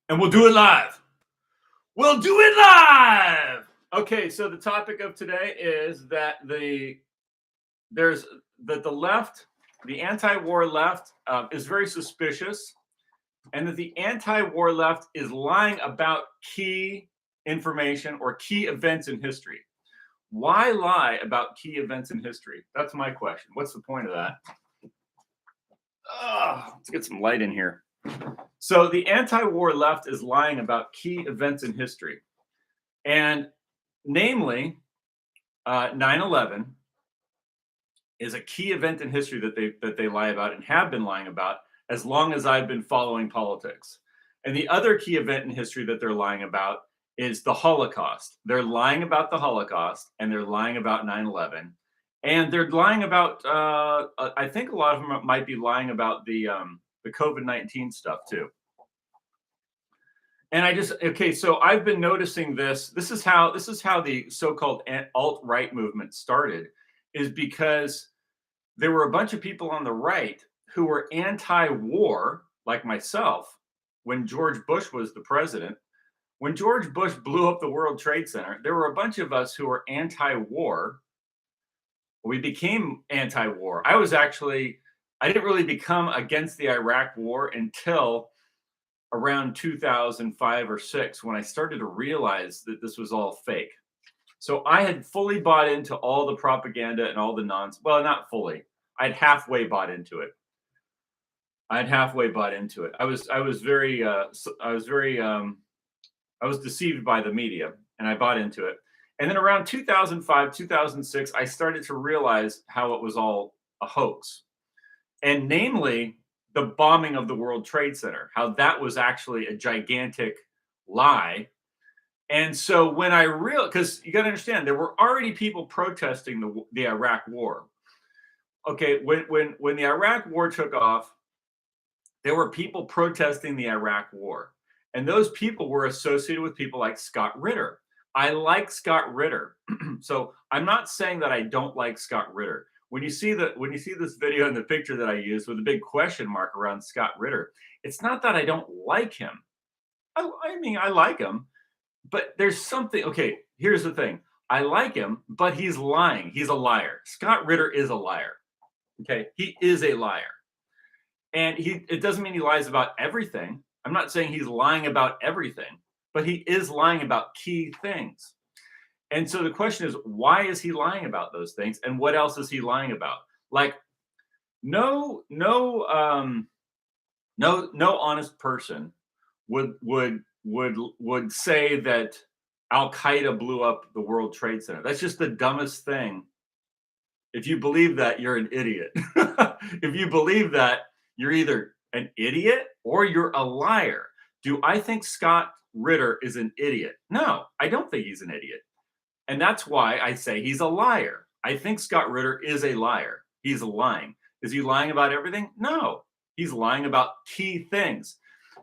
And we'll do it live. We'll do it live. Okay, so the topic of today is that the left, the anti-war left, is very suspicious, and that the anti-war left is lying about key information or key events in history. Why lie about key events in history? That's my question. What's the point of that? Let's get some light in here. So the anti-war left is lying about key events in history, and namely, 9/11 is a key event in history that they lie about and have been lying about as long as I've been following politics. And the other key event in history that they're lying about is the Holocaust. They're lying about the Holocaust, and they're lying about 9/11, and they're lying about. I think a lot of them might be lying about the COVID-19 stuff too. And so I've been noticing this. This is how the so-called alt-right movement started, is because there were a bunch of people on the right who were anti-war, like myself, when George Bush was the president. When George Bush blew up the World Trade Center, there were a bunch of us who were anti-war. We became anti-war. I didn't really become against the Iraq war until around 2005 or 6, when I started to realize that this was all fake. So I had fully bought into all the propaganda and all the nonsense. Well, not fully. I'd halfway bought into it. I was deceived by the media, and I bought into it. And then around 2005, 2006, I started to realize how it was all a hoax. And namely, the bombing of the World Trade Center, how that was actually a gigantic lie. And so when I realized, because you got to understand, there were already people protesting the Iraq war. Okay, when the Iraq war took off, there were people protesting the Iraq war. And those people were associated with people like Scott Ritter. I like Scott Ritter. So I'm not saying that I don't like Scott Ritter. When you see this video and the picture that I used with a big question mark around Scott Ritter, it's not that I don't like him. I mean, I like him, but there's something. Okay, here's the thing. I like him, but he's lying. He's a liar. Scott Ritter is a liar. Okay, he is a liar. And it doesn't mean he lies about everything. I'm not saying he's lying about everything, but he is lying about key things. And so the question is, why is he lying about those things? And what else is he lying about? Like, no honest person would say that Al Qaeda blew up the World Trade Center. That's just the dumbest thing. If you believe that, you're an idiot. If you believe that, you're either an idiot or you're a liar. Do I think Scott Ritter is an idiot? No, I don't think he's an idiot. And that's why I say he's a liar. I think Scott Ritter is a liar. He's lying. Is he lying about everything? No, he's lying about key things.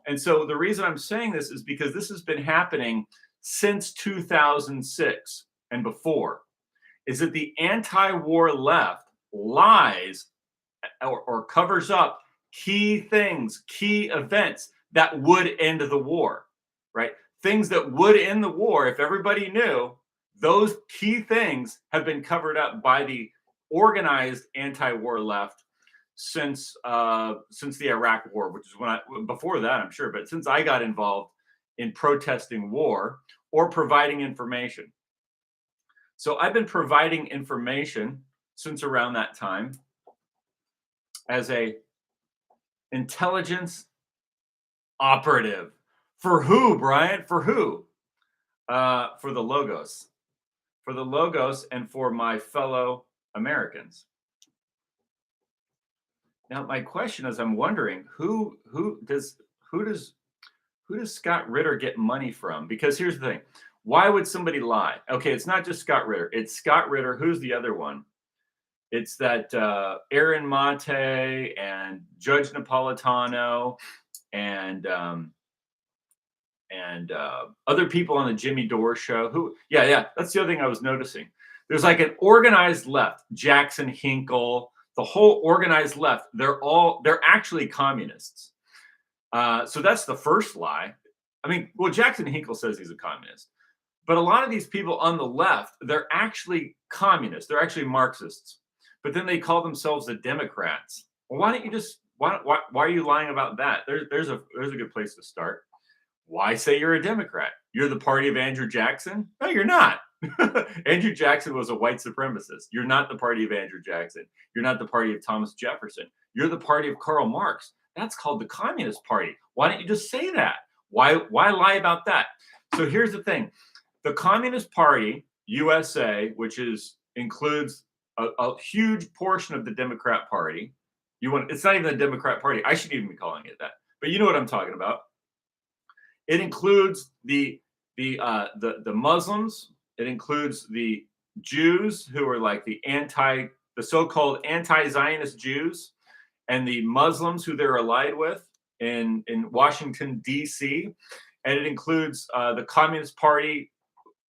And so the reason I'm saying this is because this has been happening since 2006 and before, is that the anti-war left lies or covers up key things, key events that would end the war, right? Things that would end the war if everybody knew. Those key things have been covered up by the organized anti-war left since the Iraq War, which is before that, I'm sure, but since I got involved in protesting war or providing information. So I've been providing information since around that time as a intelligence operative. For who, Brian? For who? For the Logos. For the Logos and for my fellow Americans. Now, my question is, I'm wondering who does Scott Ritter get money from? Because here's the thing. Why would somebody lie? Okay, it's not just Scott Ritter. It's Scott Ritter. Who's the other one? It's that Aaron Mate and Judge Napolitano and other people on the Jimmy Dore show. That's the other thing I was noticing. There's like an organized left, Jackson Hinkle, the whole organized left. They're actually communists. So that's the first lie. I mean, well, Jackson Hinkle says he's a communist, but a lot of these people on the left, they're actually communists. They're actually Marxists, but then they call themselves the Democrats. Well, why don't you just why are you lying about that? There's a good place to start. Why say you're a Democrat? You're the party of Andrew Jackson? No, you're not. Andrew Jackson was a white supremacist. You're not the party of Andrew Jackson. You're not the party of Thomas Jefferson. You're the party of Karl Marx. That's called the Communist Party. Why don't you just say that? Why lie about that? So here's the thing. The Communist Party, USA, which includes a huge portion of the Democrat Party. It's not even the Democrat Party. I shouldn't even be calling it that. But you know what I'm talking about. It includes the Muslims. It includes the Jews who are like the so-called anti-Zionist Jews, and the Muslims who they're allied with in Washington, D.C. And it includes the Communist Party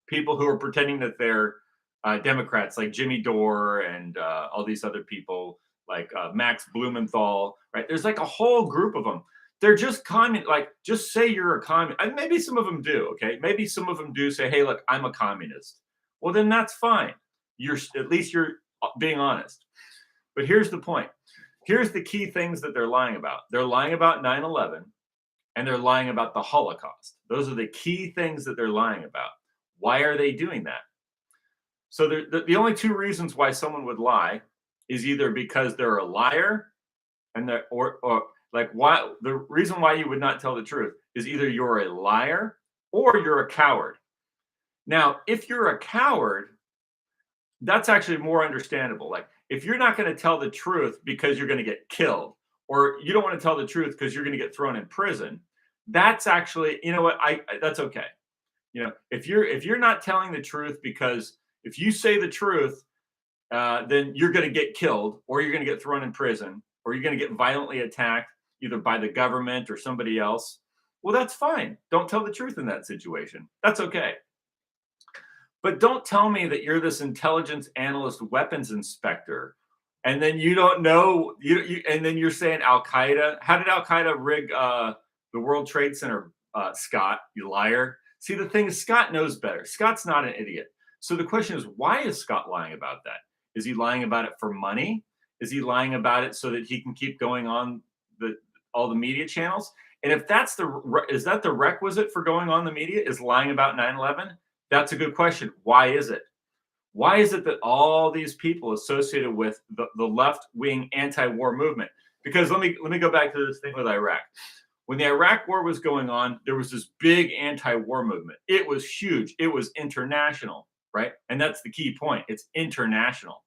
people who are pretending that they're Democrats, like Jimmy Dore and all these other people, like Max Blumenthal, right? There's like a whole group of them. They're just just say you're a communist. And maybe some of them do, okay? Maybe some of them do say, hey, look, I'm a communist. Well, then that's fine. At least you're being honest. But here's the point. Here's the key things that they're lying about. They're lying about 9/11, and they're lying about the Holocaust. Those are the key things that they're lying about. Why are they doing that? So the only two reasons why someone would lie is either because they're a liar, and or like why the reason why you would not tell the truth is either you're a liar or you're a coward. Now, if you're a coward, that's actually more understandable. Like if you're not going to tell the truth because you're going to get killed, or you don't want to tell the truth because you're going to get thrown in prison, that's actually, you know what, that's okay. You know, if you're not telling the truth because if you say the truth, then you're going to get killed, or you're going to get thrown in prison, or you're going to get violently attacked either by the government or somebody else. Well, that's fine. Don't tell the truth in that situation. That's okay. But don't tell me that you're this intelligence analyst weapons inspector, and then you don't know, and then you're saying Al-Qaeda. How did Al-Qaeda rig the World Trade Center, Scott, you liar? See, the thing is, Scott knows better. Scott's not an idiot. So the question is, why is Scott lying about that? Is he lying about it for money? Is he lying about it so that he can keep going on all the media channels? And if is that the requisite for going on the media, is lying about 9/11? That's a good question. Why is it? Why is it that all these people associated with the left-wing anti-war movement? Because let me go back to this thing with Iraq. When the Iraq war was going on, there was this big anti-war movement. It was huge. It was international, right? And that's the key point. It's international,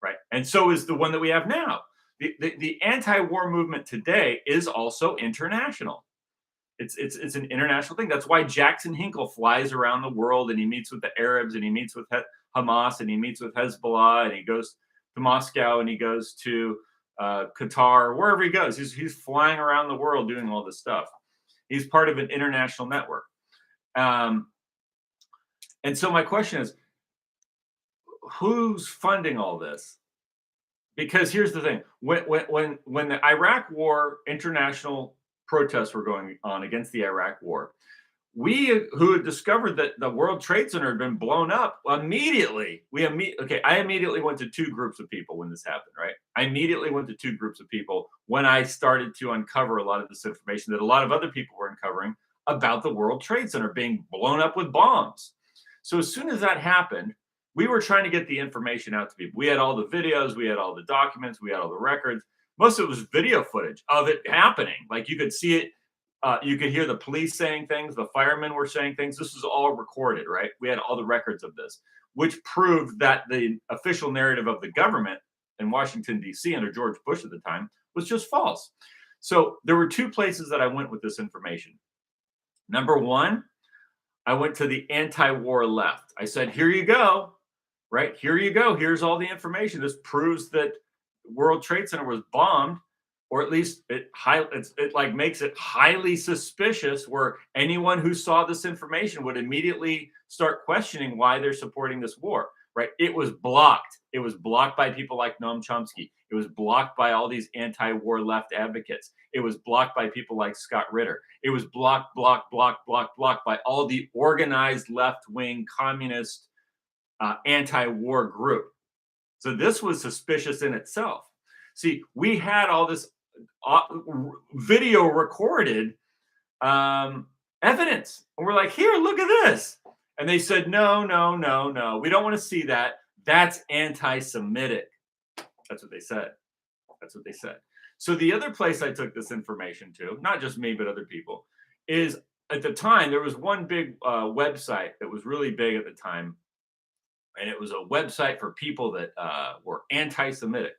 right? And so is the one that we have now. The anti-war movement today is also international. It's an international thing. That's why Jackson Hinkle flies around the world and he meets with the Arabs and he meets with Hamas and he meets with Hezbollah and he goes to Moscow and he goes to Qatar, wherever he goes. He's flying around the world doing all this stuff. He's part of an international network. And so my question is, who's funding all this? Because here's the thing: when the Iraq War, international protests were going on against the Iraq War, we who had discovered that the World Trade Center had been blown up I immediately went to two groups of people when this happened, right? I immediately went to two groups of people when I started to uncover a lot of this information that a lot of other people were uncovering about the World Trade Center being blown up with bombs. So as soon as that happened, we were trying to get the information out to people. We had all the videos, we had all the documents, we had all the records. Most of it was video footage of it happening. Like you could see it. You could hear the police saying things. The firemen were saying things. This was all recorded, right? We had all the records of this, which proved that the official narrative of the government in Washington, D.C. under George Bush at the time was just false. So there were two places that I went with this information. Number one, I went to the anti-war left. I said, here you go, right? Here you go. Here's all the information. This proves that World Trade Center was bombed, or at least it makes it highly suspicious, where anyone who saw this information would immediately start questioning why they're supporting this war, right? It was blocked. It was blocked by people like Noam Chomsky. It was blocked by all these anti-war left advocates. It was blocked by people like Scott Ritter. It was blocked by all the organized left-wing communist anti-war group. So this was suspicious in itself. See, we had all this uh, video recorded evidence. And we're like, here, look at this. And they said, no, we don't want to see that. That's anti-Semitic. That's what they said. That's what they said. So the other place I took this information to, not just me, but other people, is at the time, there was one big website that was really big at the time. And it was a website for people that were anti-Semitic.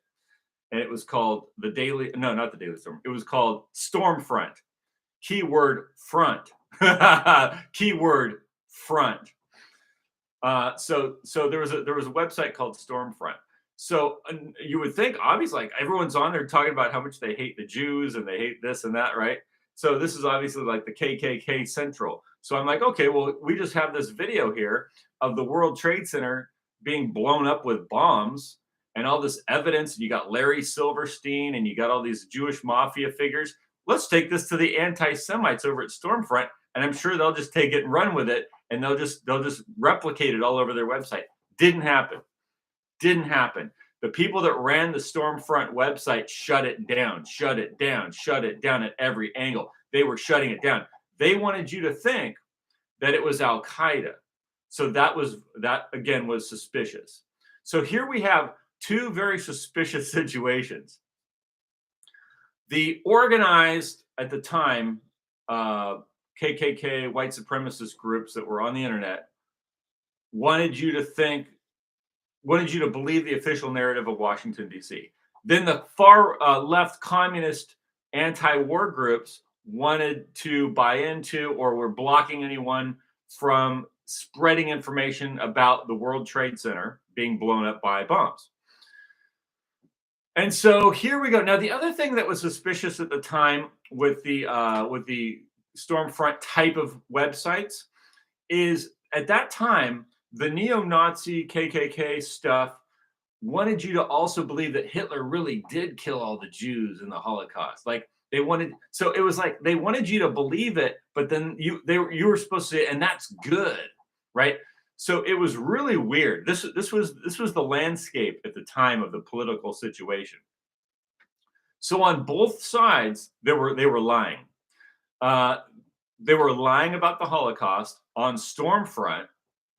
And it was called the Daily, no, not the Daily Storm. It was called Stormfront. Keyword front. Keyword front. So there was a website called Stormfront. So you would think, obviously, like everyone's on there talking about how much they hate the Jews and they hate this and that, right? So this is obviously like the KKK Central. So I'm like, okay, well, we just have this video here of the World Trade Center being blown up with bombs and all this evidence. You got Larry Silverstein and you got all these Jewish mafia figures. Let's take this to the anti-Semites over at Stormfront, and I'm sure they'll just take it and run with it, and they'll just replicate it all over their website. Didn't happen. Didn't happen. The people that ran the Stormfront website shut it down at every angle. They were shutting it down. They wanted you to think that it was Al Qaeda. So that again was suspicious. So here we have two very suspicious situations. The organized at the time KKK white supremacist groups that were on the internet wanted you to believe the official narrative of Washington, D.C. Then the far left communist anti-war groups wanted to buy into or were blocking anyone from spreading information about the World Trade Center being blown up by bombs. And so here we go. Now, the other thing that was suspicious at the time with the Stormfront type of websites is at that time, the neo-Nazi KKK stuff wanted you to also believe that Hitler really did kill all the Jews in the Holocaust. Like they wanted, so it was like they wanted you to believe it, but then you were supposed to say, and that's good, right? So it was really weird. This was the landscape at the time of the political situation. So on both sides, they were lying. They were lying about the Holocaust on Stormfront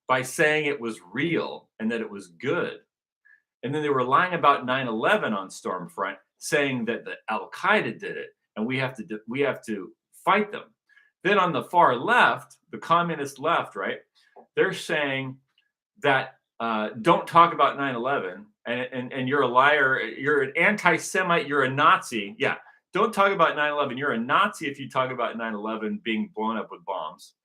by saying it was real and that it was good. And then they were lying about 9/11 on Stormfront, saying that the Al Qaeda did it, and we have to fight them. Then on the far left, the communist left, right? They're saying that don't talk about 9/11, and you're a liar, you're an anti-Semite, you're a Nazi. Yeah, don't talk about 9/11. You're a Nazi if you talk about 9/11 being blown up with bombs.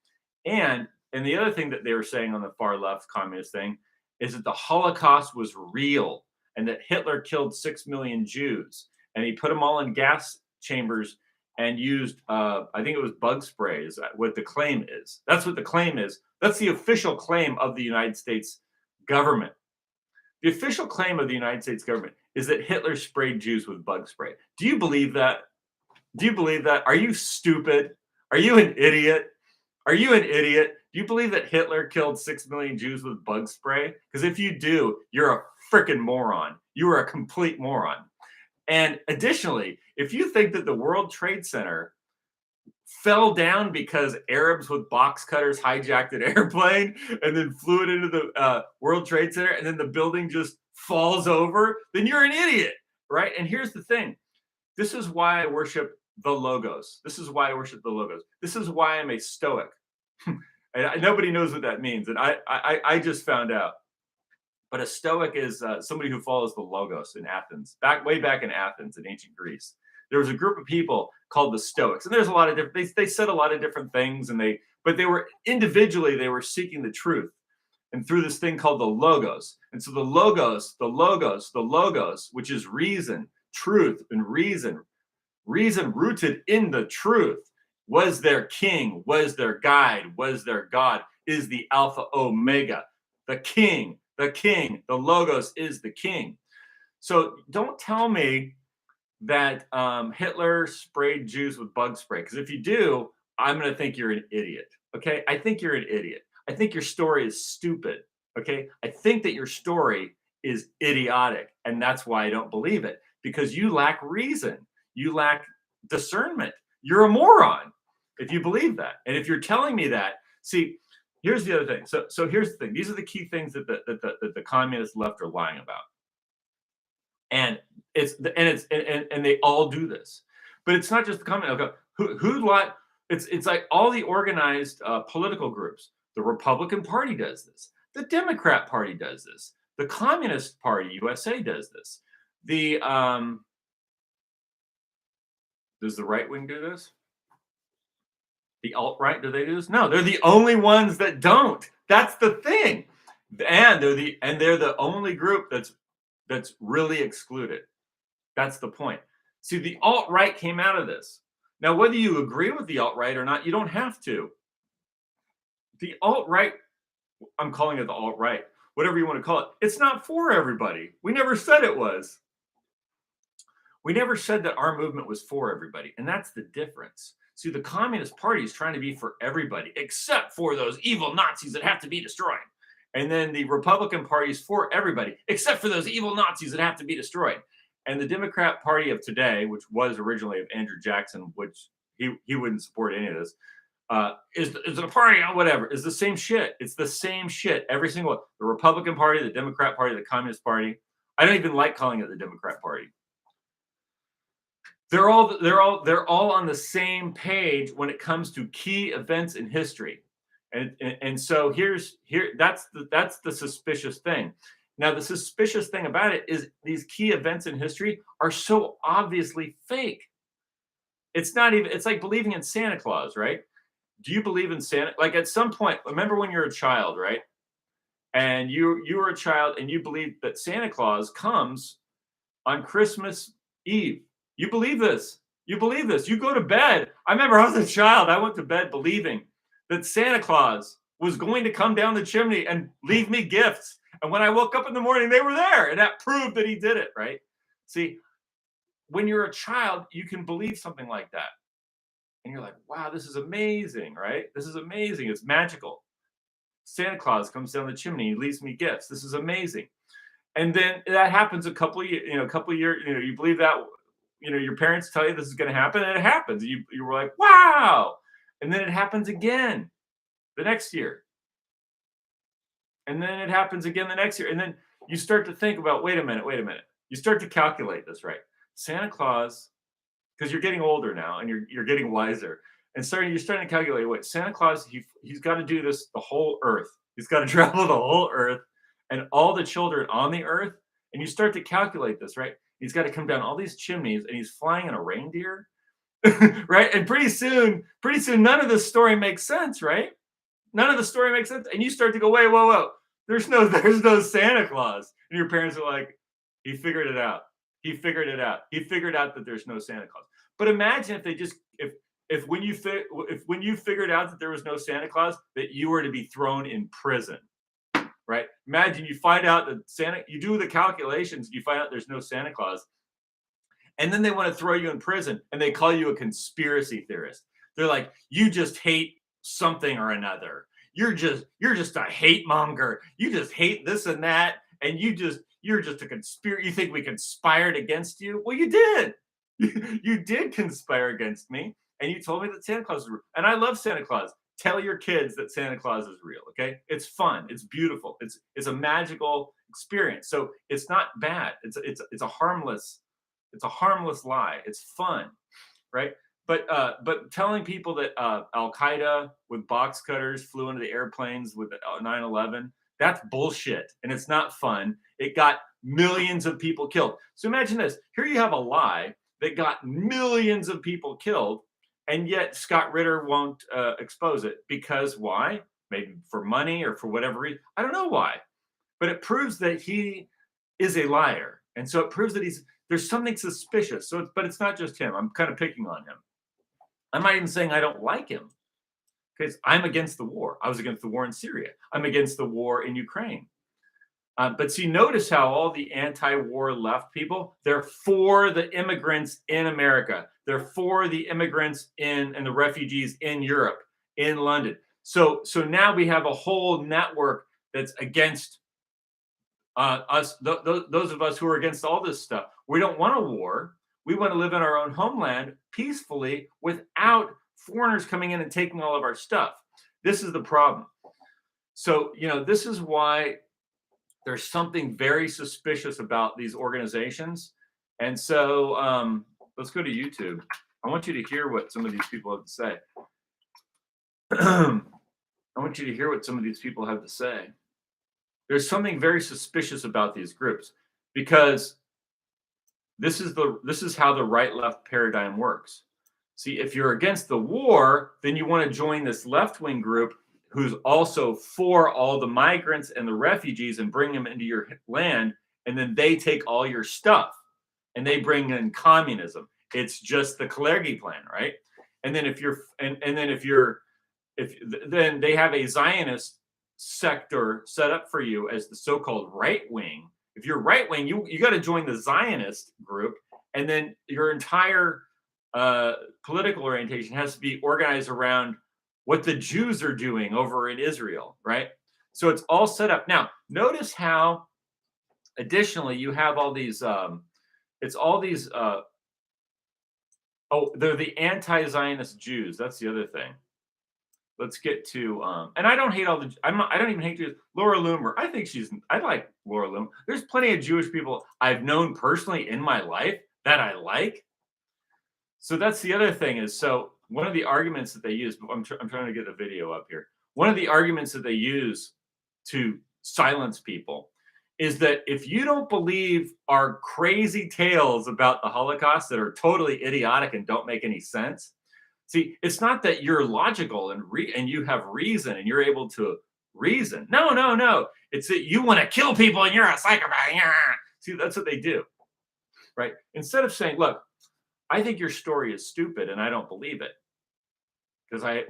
And the other thing that they were saying on the far left communist thing is that the Holocaust was real and that Hitler killed 6 million Jews and he put them all in gas chambers and used, I think it was bug spray is what the claim is. That's what the claim is. That's the official claim of the United States government. The official claim of the United States government is that Hitler sprayed Jews with bug spray. Do you believe that? Do you believe that? Are you stupid? Are you an idiot? Are you an idiot? Do you believe that Hitler killed 6 million Jews with bug spray? Because if you do, you're a freaking moron. You are a complete moron. And additionally, if you think that the World Trade Center fell down because Arabs with box cutters hijacked an airplane and then flew it into the World Trade Center and then the building just falls over, then you're an idiot, right? And here's the thing. This is why I worship the logos. This is why I worship the logos. This is why I'm a Stoic. And nobody knows what that means. And I just found out. But a Stoic is somebody who follows the logos in Athens, way back in Athens in ancient Greece. There was a group of people called the Stoics, and there's a lot of different. They said a lot of different things, but they were individually they were seeking the truth, and through this thing called the logos. And so the logos, which is reason, truth, and reason rooted in the truth, was their king, was their guide, was their God, is the Alpha Omega, the king, The king, the logos is the king. So don't tell me that Hitler sprayed Jews with bug spray, because if you do, I'm going to think you're an idiot. Okay, I think you're an idiot. I think your story is stupid. Okay, I think that your story is idiotic, and that's why I don't believe it, because you lack reason, you lack discernment. You're a moron if you believe that, and if you're telling me that. See, here's the other thing. So here's the thing. These are the key things that the communist left are lying about, and and they all do this. But it's not just the communist. Okay, who lie? It's like all the organized political groups. The Republican Party does this. The Democrat Party does this. The Communist Party USA does this. The Does the right wing do this? The alt right, do they do this? No, they're the only ones that don't. That's the thing, and they're the only group that's really excluded. That's the point. See, the alt right came out of this. Now, whether you agree with the alt right or not, you don't have to. The alt right, I'm calling it the alt right, whatever you want to call it, it's not for everybody. We never said it was. We never said that our movement was for everybody. And that's the difference. See, the Communist Party is trying to be for everybody, except for those evil Nazis that have to be destroyed. And then the Republican Party is for everybody, except for those evil Nazis that have to be destroyed. And the Democrat Party of today, which was originally of Andrew Jackson, which he wouldn't support any of this, is a party, whatever, is the same shit. It's the same shit. Every single one. The Republican Party, the Democrat Party, the Communist Party. I don't even like calling it the Democrat Party. They're all on the same page when it comes to key events in history. And so that's the suspicious thing. Now, the suspicious thing about it is these key events in history are so obviously fake. It's not even, it's like believing in Santa Claus, right? Do you believe in Santa? Like at some point, remember when you're a child, right? And you were a child and you believed that Santa Claus comes on Christmas Eve. You believe this. You believe this. You go to bed. I remember I was a child. I went to bed believing that Santa Claus was going to come down the chimney and leave me gifts. And when I woke up in the morning, they were there. And that proved that he did it, right? See, when you're a child, you can believe something like that. And you're like, wow, this is amazing, right? This is amazing. It's magical. Santa Claus comes down the chimney. He leaves me gifts. This is amazing. And then that happens a couple of years, you believe that, your parents tell you this is going to happen, and it happens. You were like, wow. And then it happens again the next year. And then it happens again the next year. And then you start to think about, wait a minute. You start to calculate this, right? Santa Claus, because you're getting older now and you're getting wiser. And you're starting to calculate, wait, Santa Claus, he's got to do this the whole earth. He's got to travel the whole earth and all the children on the earth. And you start to calculate this, right? He's got to come down all these chimneys and he's flying in a reindeer, right? And pretty soon, none of this story makes sense, right? None of the story makes sense. And you start to go, wait, whoa. There's no Santa Claus. And your parents are like, he figured it out. He figured it out. He figured out that there's no Santa Claus. But imagine if they just, if when you figured out that there was no Santa Claus, that you were to be thrown in prison. Right? Imagine you find out that you do the calculations, you find out there's no Santa Claus, and then they want to throw you in prison and they call you a conspiracy theorist. They're like, you just hate something or another. You're just a hate monger. You just hate this and that, and you're just a conspiracy. You think we conspired against you? Well, you did. You did conspire against me, and you told me that Santa Claus is real. And I love Santa Claus. Tell your kids that Santa Claus is real, okay? It's fun. It's beautiful. It's a magical experience. So it's not bad. It's a harmless lie. It's fun, right? But telling people that Al Qaeda with box cutters flew into the airplanes with 9/11, that's bullshit, and it's not fun. It got millions of people killed. So imagine this. Here you have a lie that got millions of people killed. And yet Scott Ritter won't expose it because why? Maybe for money or for whatever reason. I don't know why, but it proves that he is a liar, and so it proves that there's something suspicious. But it's not just him. I'm kind of picking on him. I'm not even saying I don't like him, because I'm against the war. I was against the war in Syria. I'm against the war in Ukraine. But see, notice how all the anti-war left people, they're for the immigrants in America. They're for the immigrants and the refugees in Europe, in London. So now we have a whole network that's against us, those of us who are against all this stuff. We don't want a war. We want to live in our own homeland peacefully without foreigners coming in and taking all of our stuff. This is the problem. So, this is why there's something very suspicious about these organizations. And so let's go to YouTube. I want you to hear what some of these people have to say. I want you to hear what some of these people have to say. There's something very suspicious about these groups because this is how the right-left paradigm works. See, if you're against the war, then you want to join this left-wing group who's also for all the migrants and the refugees and bring them into your land, and then they take all your stuff and they bring in communism. It's just the Kalergi plan, right? And then then they have a Zionist sector set up for you as the so-called right wing. If you're right wing, you got to join the Zionist group, and then your entire political orientation has to be organized around what the Jews are doing over in Israel, right? So it's all set up. Now, notice how additionally you have all these they're the anti-Zionist Jews. That's the other thing. Let's get to and I don't hate I don't even hate Jews. Laura Loomer. I like Laura Loomer. There's plenty of Jewish people I've known personally in my life that I like. So that's the other thing is, so one of the arguments that they use, I'm trying to get the video up here. One of the arguments that they use to silence people is that if you don't believe our crazy tales about the Holocaust that are totally idiotic and don't make any sense, see, it's not that you're logical and you have reason and you're able to reason. No. It's that you want to kill people and you're a psychopath. See, that's what they do, right? Instead of saying, look, I think your story is stupid and I don't believe it because I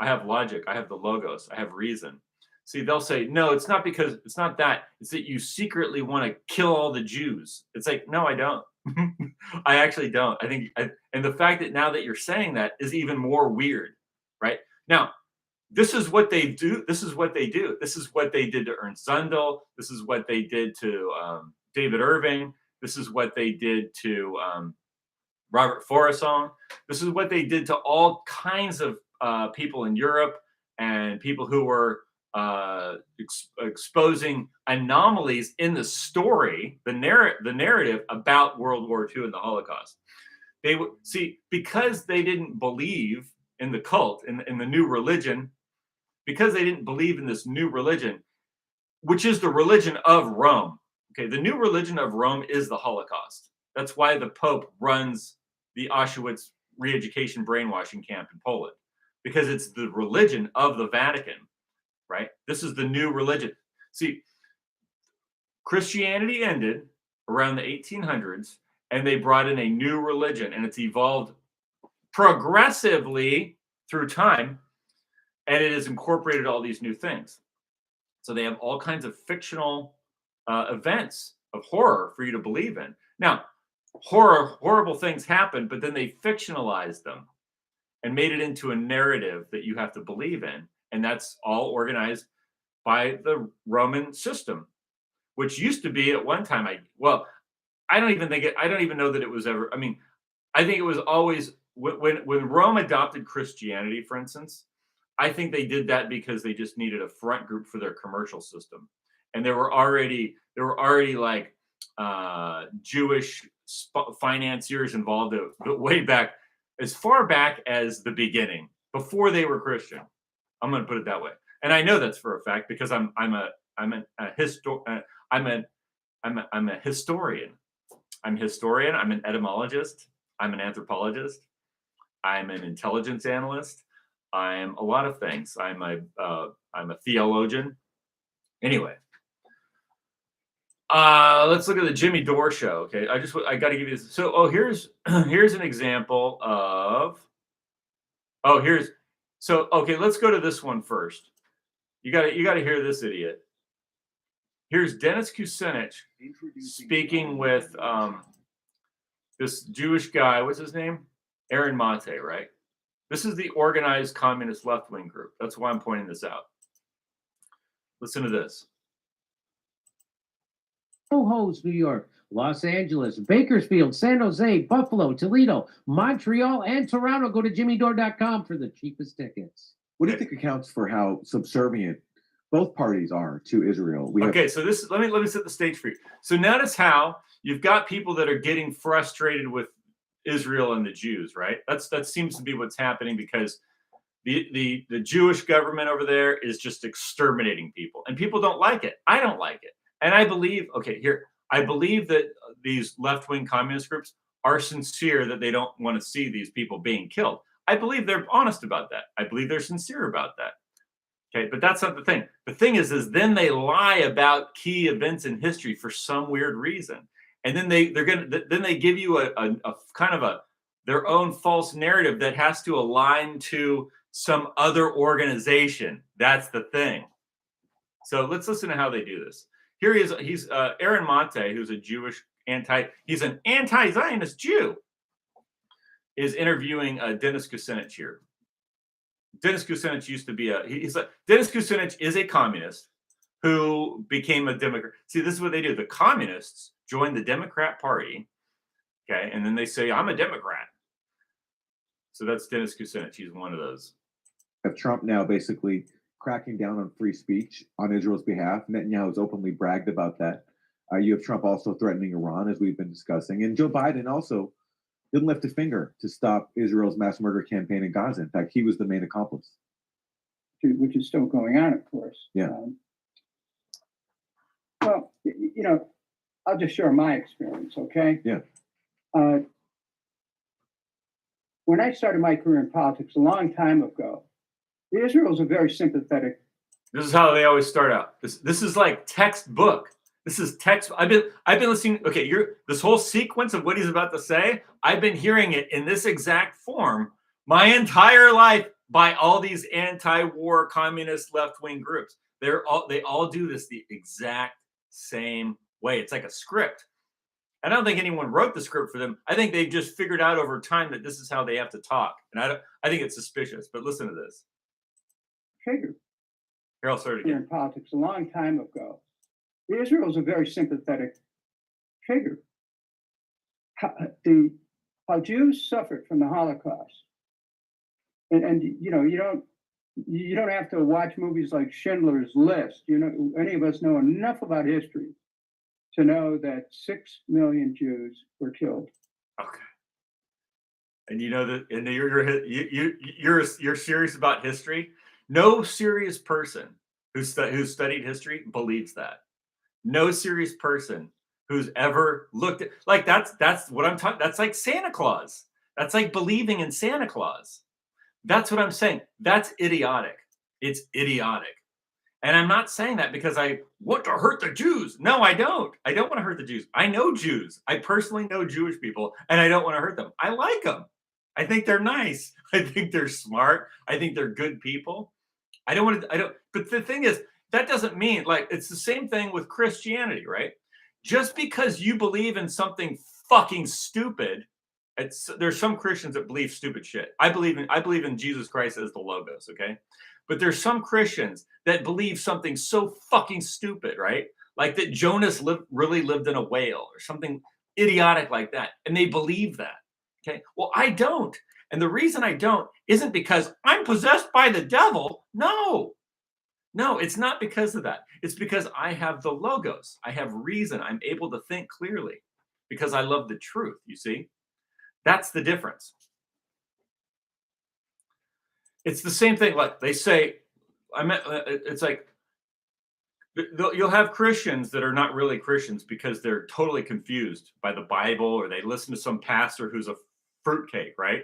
have logic, I have the logos, I have reason. See, they'll say, no, it's not that. It's that you secretly want to kill all the Jews. It's like, no, I don't. I actually don't. And the fact that now that you're saying that is even more weird, right? Now, this is what they do. This is what they do. This is what they did to Ernst Zundel. This is what they did to David Irving. This is what they did to Robert Forresong. This is what they did to all kinds of people in Europe and people who were exposing anomalies in the story, the narrative about World War II and the Holocaust. They would see, because they didn't believe in the cult, in the new religion, because they didn't believe in this new religion, which is the religion of Rome. Okay, the new religion of Rome is the Holocaust. That's why the Pope runs the Auschwitz re-education brainwashing camp in Poland, because it's the religion of the Vatican, right? This is the new religion. See, Christianity ended around the 1800s, and they brought in a new religion, and it's evolved progressively through time, and it has incorporated all these new things. So they have all kinds of fictional events of horror for you to believe in. Now, horrible things happen, but then they fictionalized them and made it into a narrative that you have to believe in. And that's all organized by the Roman system, which used to be at one time. I don't even know that it was ever. I mean, I think it was always when Rome adopted Christianity, for instance. I think they did that because they just needed a front group for their commercial system, and there were already like Jewish financiers involved way back, as far back as the beginning, before they were Christian. I'm going to put it that way, and I know that's for a fact because I'm a historian. I'm historian. I'm an etymologist. I'm an anthropologist. I'm an intelligence analyst. I'm a lot of things. I'm a theologian. Anyway, let's look at the Jimmy Dore show. Okay, I got to give you this. So, here's an example of. Okay, let's go to this one first. You got to hear this idiot. Here's Dennis Kucinich speaking with this Jewish guy. What's his name? Aaron Mate, right? This is the organized communist left-wing group. That's why I'm pointing this out. Listen to this. Ho-Ho's, New York, Los Angeles, Bakersfield, San Jose, Buffalo, Toledo, Montreal, and Toronto. Go to jimmydore.com for the cheapest tickets. What do you think accounts for how subservient both parties are to Israel? Okay, so this let me set the stage for you. So notice how you've got people that are getting frustrated with Israel and the Jews, right? That seems to be what's happening because the Jewish government over there is just exterminating people, and people don't like it. I don't like it, and I believe I believe that these left-wing communist groups are sincere that they don't want to see these people being killed. I believe they're honest about that. I believe they're sincere about that. Okay, but that's not the thing. The thing is then they lie about key events in history for some weird reason, and then they give you a kind of their own false narrative that has to align to some other organization. That's the thing. So let's listen to how they do this. Here he is. He's Aaron Mate, who's a Jewish he's an anti-Zionist Jew, is interviewing Dennis Kucinich here. Dennis Kucinich used to be Dennis Kucinich is a communist who became a Democrat. See, this is what they do. The communists join the Democrat Party, okay, and then they say, I'm a Democrat. So that's Dennis Kucinich. He's one of those. Have Trump now basically cracking down on free speech on Israel's behalf. Netanyahu has openly bragged about that. You have Trump also threatening Iran, as we've been discussing. And Joe Biden also didn't lift a finger to stop Israel's mass murder campaign in Gaza. In fact, he was the main accomplice. Which is still going on, of course. Yeah. Well, I'll just share my experience, okay? Yeah. When I started my career in politics a long time ago, Israel's a very sympathetic. This is how they always start out. This is like textbook. This is text. I've been listening. Okay, this whole sequence of what he's about to say. I've been hearing it in this exact form my entire life by all these anti-war communist left-wing groups. They all do this the exact same way. It's like a script. I don't think anyone wrote the script for them. I think they've just figured out over time that this is how they have to talk. And I think it's suspicious. But listen to this. Figure. Here, I'll start again. In politics a long time ago. Israel's a very sympathetic figure. How Jews suffered from the Holocaust, and you don't have to watch movies like Schindler's List. Any of us know enough about history to know that 6 million Jews were killed. Okay. And you know that, and you're serious about history. No serious person who's studied history believes that. No serious person who's ever looked at that's what I'm talking. That's like Santa Claus. That's like believing in Santa Claus. That's what I'm saying. That's idiotic. It's idiotic. And I'm not saying that because I want to hurt the Jews. No, I don't. I don't want to hurt the Jews. I know Jews. I personally know Jewish people, and I don't want to hurt them. I like them. I think they're nice. I think they're smart. I think they're good people. But the thing is, that doesn't mean, like, it's the same thing with Christianity, right? Just because you believe in something fucking stupid, there's some Christians that believe stupid shit. I believe in Jesus Christ as the Logos, okay? But there's some Christians that believe something so fucking stupid, right? Like that Jonas really lived in a whale or something idiotic like that. And they believe that, okay? Well, I don't. And the reason I don't isn't because I'm possessed by the devil. No, it's not because of that. It's because I have the Logos. I have reason. I'm able to think clearly because I love the truth, you see? That's the difference. It's the same thing. Like they say, it's like you'll have Christians that are not really Christians because they're totally confused by the Bible, or they listen to some pastor who's a fruitcake, right?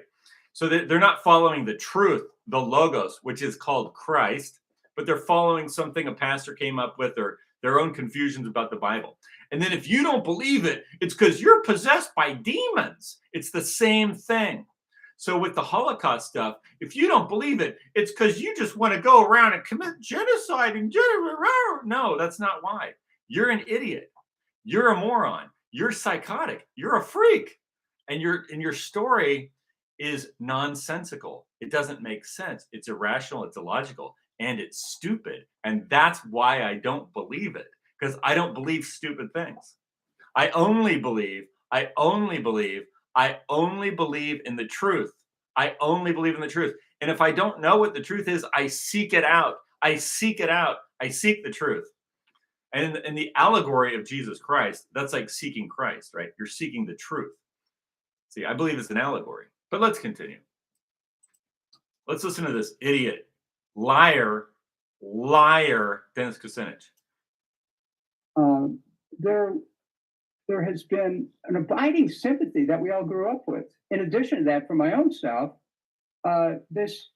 So they're not following the truth, the Logos, which is called Christ, but they're following something a pastor came up with, or their own confusions about the Bible. And then if you don't believe it, it's because you're possessed by demons. It's the same thing. So with the Holocaust stuff, if you don't believe it, it's because you just want to go around and commit genocide and no, that's not why. You're an idiot. You're a moron. You're psychotic. You're a freak. And your story is nonsensical. It doesn't make sense. It's irrational, it's illogical, and it's stupid. And that's why I don't believe it, because I don't believe stupid things. I only believe in the truth. I only believe in the truth. And if I don't know what the truth is, I seek it out. I seek it out. I seek the truth. And in the allegory of Jesus Christ, that's like seeking Christ, right? You're seeking the truth. See, I believe it's an allegory. But let's continue. Let's listen to this idiot, liar, Dennis Kucinich. There has been an abiding sympathy that we all grew up with. In addition to that, for my own self, this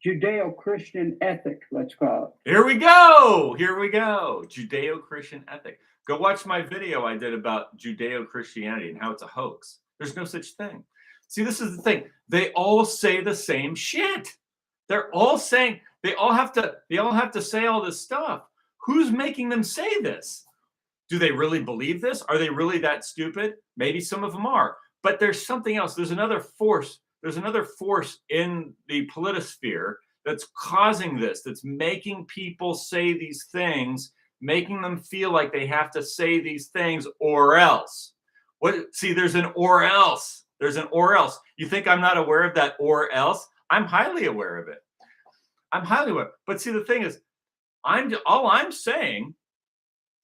Judeo-Christian ethic, let's call it. Here we go. Judeo-Christian ethic. Go watch my video I did about Judeo-Christianity and how it's a hoax. There's no such thing. See, this is the thing. They all say the same shit. They're all saying, they all have to say all this stuff. Who's making them say this? Do they really believe this? Are they really that stupid? Maybe some of them are. But there's something else. There's another force. There's another force in the politosphere that's causing this, that's making people say these things, making them feel like they have to say these things or else. See, there's an or else. There's an or else. You think I'm not aware of that or else? I'm highly aware of it. I'm highly aware. But see, the thing is, all I'm saying,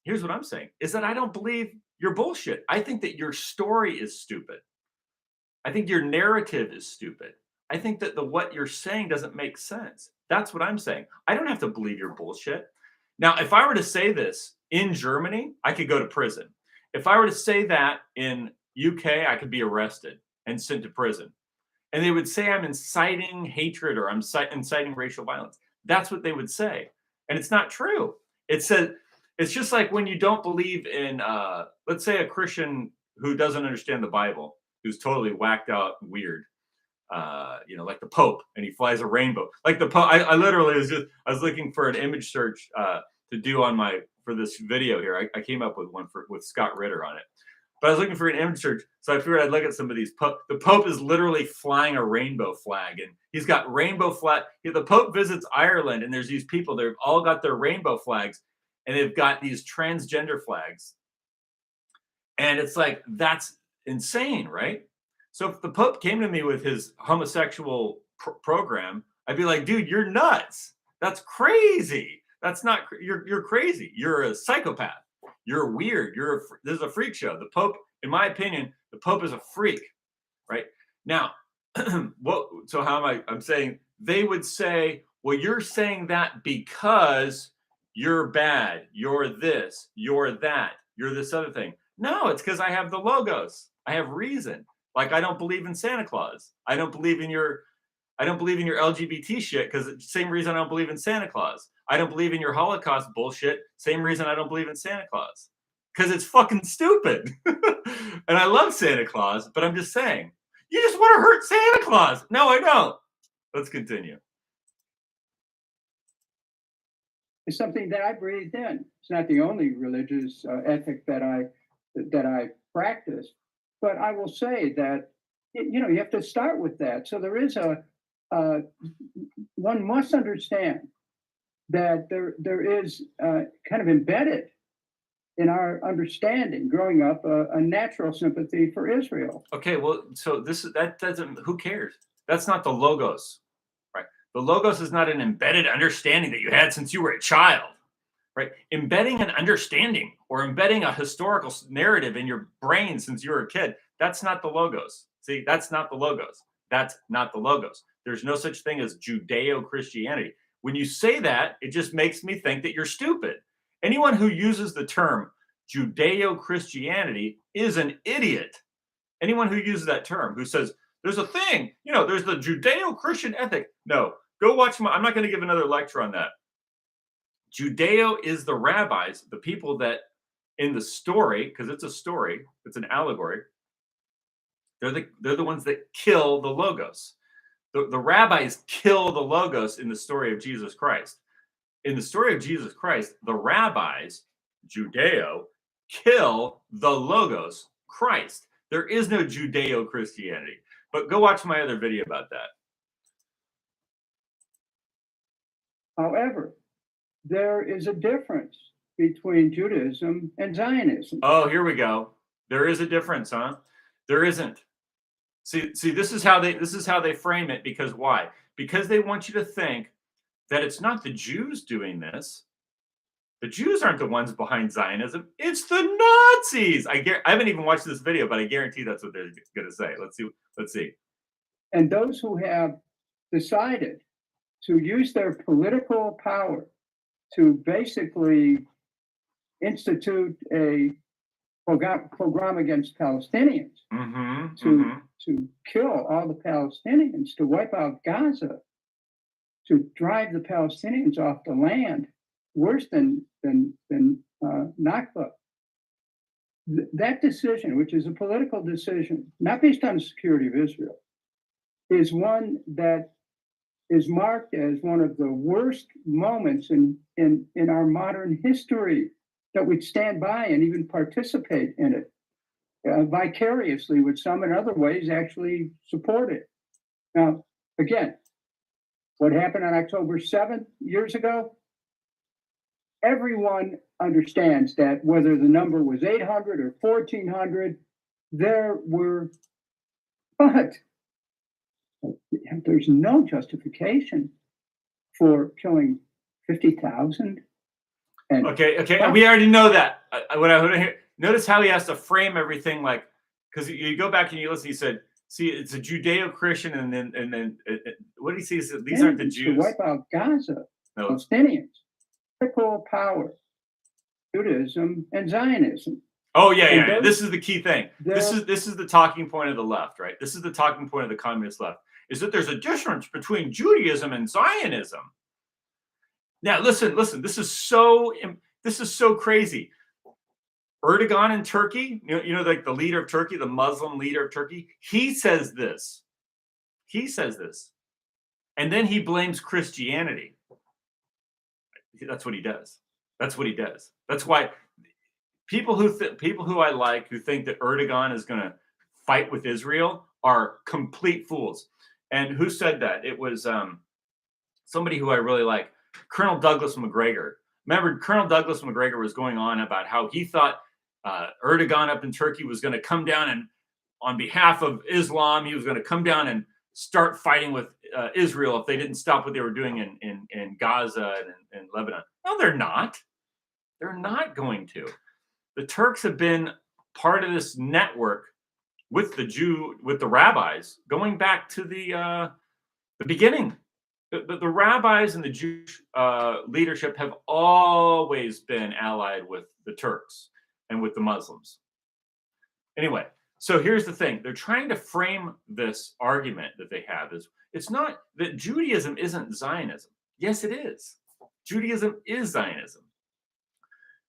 here's what I'm saying, is that I don't believe your bullshit. I think that your story is stupid. I think your narrative is stupid. I think that what you're saying doesn't make sense. That's what I'm saying. I don't have to believe your bullshit. Now, if I were to say this in Germany, I could go to prison. If I were to say that in UK, I could be arrested and sent to prison. And they would say I'm inciting hatred or I'm inciting racial violence. That's what they would say. And it's not true. It's just like when you don't believe in, let's say, a Christian who doesn't understand the Bible, who's totally whacked out and weird, like the Pope, and he flies a rainbow. Like the Pope, I literally I was looking for an image search to do for this video here. I came up with one with Scott Ritter on it. But I was looking for an image search, so I figured I'd look at some of these. The Pope is literally flying a rainbow flag, and he's got rainbow flag. The Pope visits Ireland, and there's these people. They've all got their rainbow flags, and they've got these transgender flags. And it's like, that's insane, right? So if the Pope came to me with his homosexual program, I'd be like, dude, you're nuts. That's crazy. That's not, you're crazy. You're a psychopath. You're weird. This is a freak show. The Pope, in my opinion, the Pope is a freak, right? Now, so how I'm saying, they would say, well, you're saying that because you're bad. You're this, you're that, you're this other thing. No, it's because I have the logos. I have reason. Like, I don't believe in Santa Claus. I don't believe in your LGBT shit because it's the same reason I don't believe in Santa Claus. I don't believe in your Holocaust bullshit. Same reason I don't believe in Santa Claus. Because it's fucking stupid. And I love Santa Claus, but I'm just saying, you just want to hurt Santa Claus. No, I don't. Let's continue. It's something that I breathed in. It's not the only religious ethic that I practice, but I will say that you have to start with that. So there is one must understand that there is kind of embedded in our understanding growing up a natural sympathy for Israel. Okay, well, so that doesn't, who cares? That's not the logos, right? The logos is not an embedded understanding that you had since you were a child, right? Embedding an understanding or embedding a historical narrative in your brain since you were a kid, that's not the logos. See, that's not the logos. That's not the logos. There's no such thing as Judeo-Christianity. When you say that, it just makes me think that you're stupid. Anyone who uses the term Judeo-Christianity is an idiot. Anyone who uses that term, who says, there's a thing, there's the Judeo-Christian ethic. No, go watch I'm not going to give another lecture on that. Judeo is the rabbis, the people that in the story, because it's a story, it's an allegory, they're the ones that kill the logos. The rabbis kill the logos in the story of Jesus Christ. in the story of Jesus Christ, the rabbis, Judeo, kill the Logos, Christ. There is no Judeo-Christianity. But go watch my other video about that. However, there is a difference between Judaism and Zionism. Oh, here we go. There is a difference, huh? There isn't. See, this is how they frame it. Because why? Because they want you to think that it's not the Jews doing this. The Jews aren't the ones behind Zionism. It's the Nazis. I haven't even watched this video, but I guarantee that's what they're going to say. Let's see. And those who have decided to use their political power to basically institute a program against Palestinians, to kill all the Palestinians, to wipe out Gaza, to drive the Palestinians off the land, worse than Nakba. That decision, which is a political decision, not based on the security of Israel, is one that is marked as one of the worst moments in our modern history, that we'd stand by and even participate in it vicariously, with some in other ways actually support it. Now, again, what happened on October 7th years ago, everyone understands that whether the number was 800 or 1,400, but there's no justification for killing 50,000. Okay, we already know that. Notice how he has to frame everything, like, because you go back and you listen. He said, "See, it's a Judeo-Christian," and then what did he say? He said, "These aren't the Jews." To wipe out Gaza, No. Palestinians, political power, Judaism and Zionism. Oh yeah. This is the key thing. This is the talking point of the left, right? This is the talking point of the communist left. Is that there's a difference between Judaism and Zionism. Now, listen. This is so crazy. Erdogan in Turkey, like the leader of Turkey, the Muslim leader of Turkey, he says this. And then he blames Christianity. That's what he does. That's why people who I like, who think that Erdogan is going to fight with Israel, are complete fools. And who said that? It was somebody who I really like, Colonel Douglas McGregor. Remember, Colonel Douglas McGregor was going on about how he thought Erdogan up in Turkey was going to come down and, on behalf of Islam, he was going to come down and start fighting with Israel if they didn't stop what they were doing in Gaza and Lebanon. No, they're not. They're not going to. The Turks have been part of this network with the rabbis going back to the beginning. The rabbis and the Jewish leadership have always been allied with the Turks and with the Muslims. Anyway, so here's the thing. They're trying to frame this argument that they have is, it's not that Judaism isn't Zionism. Yes, it is. Judaism is Zionism.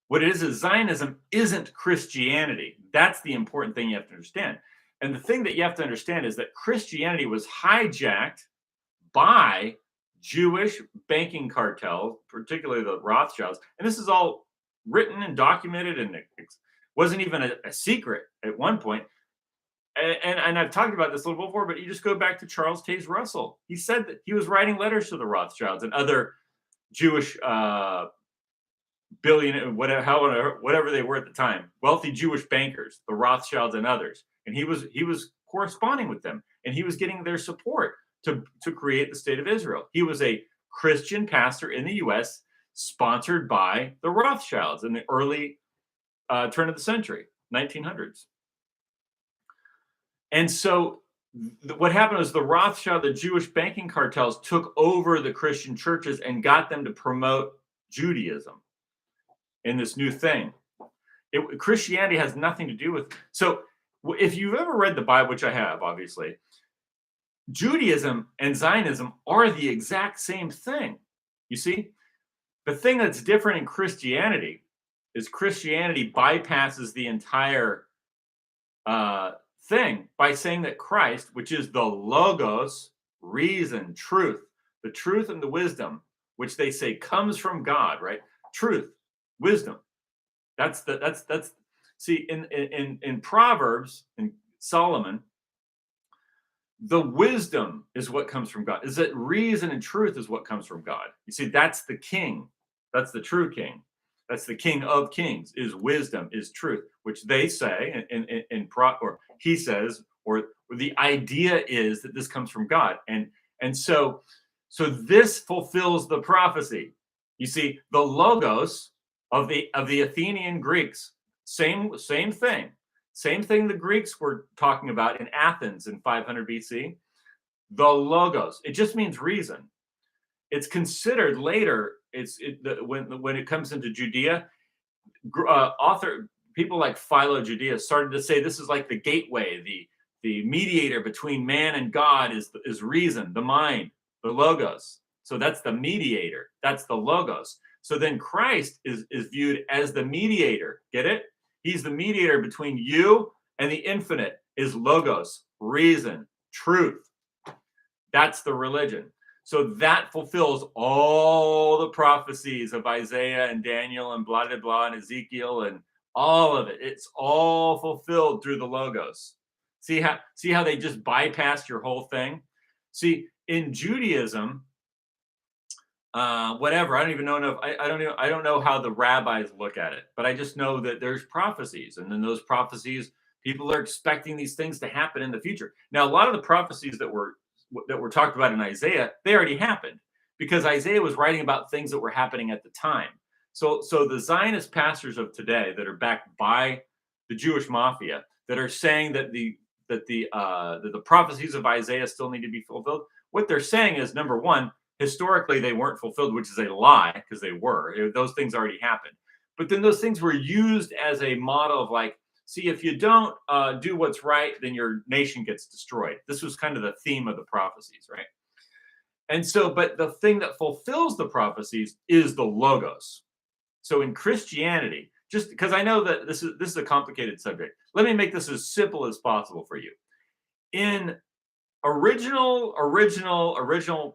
What it is Zionism isn't Christianity. That's the important thing you have to understand. And the thing that you have to understand is that Christianity was hijacked by Jewish banking cartels, particularly the Rothschilds. And this is all written and documented, and it wasn't even a secret at one point. And I've talked about this a little before, but you just go back to Charles Taze Russell. He said that he was writing letters to the Rothschilds and other Jewish billionaire, whatever they were at the time, wealthy Jewish bankers, the Rothschilds and others. And he was corresponding with them, and he was getting their support to create the state of Israel. He was a Christian pastor in the U.S. sponsored by the Rothschilds in the early turn of the century, 1900s. And so what happened was the Jewish banking cartels took over the Christian churches and got them to promote Judaism in this new thing. Christianity has nothing to do with. So if you've ever read the Bible, which I have, obviously, Judaism and Zionism are the exact same thing. You see, the thing that's different in Christianity is Christianity bypasses the entire thing by saying that Christ, which is the Logos, reason, truth, the truth and the wisdom, which they say comes from God, right? Truth, wisdom. That's see in Proverbs in Solomon, the wisdom is what comes from God. Is that reason and truth is what comes from God. You see, that's the king. That's the true king. That's the king of kings, is wisdom, is truth, which they say or he says, or the idea is that this comes from God. And so this fulfills the prophecy. You see, the logos of the Athenian Greeks, same thing. Same thing the Greeks were talking about in Athens in 500 BC. The logos, it just means reason. It's considered later. When it comes into Judea, people like Philo Judea started to say this is like the gateway, the mediator between man and God is reason, the mind, the logos. So that's the mediator. That's the logos. So then Christ is viewed as the mediator. Get it? He's the mediator between you and the infinite, is logos, reason, truth. That's the religion. So that fulfills all the prophecies of Isaiah and Daniel and blah, blah, blah, and Ezekiel and all of it. It's all fulfilled through the logos. See how they just bypassed your whole thing? See, in Judaism, whatever, I don't even know. I don't know how the rabbis look at it, but I just know that there's prophecies, and then those prophecies, people are expecting these things to happen in the future. Now, a lot of the prophecies that were talked about in Isaiah, they already happened, because Isaiah was writing about things that were happening at the time. So the Zionist pastors of today that are backed by the Jewish mafia, that are saying that the prophecies of Isaiah still need to be fulfilled, what they're saying is, number one, historically they weren't fulfilled, which is a lie, because they were. Those things already happened. But then those things were used as a model of like, see, if you don't do what's right, then your nation gets destroyed. This was kind of the theme of the prophecies, right? And so, but the thing that fulfills the prophecies is the logos. So in Christianity, just because I know that this is a complicated subject, let me make this as simple as possible for you. In original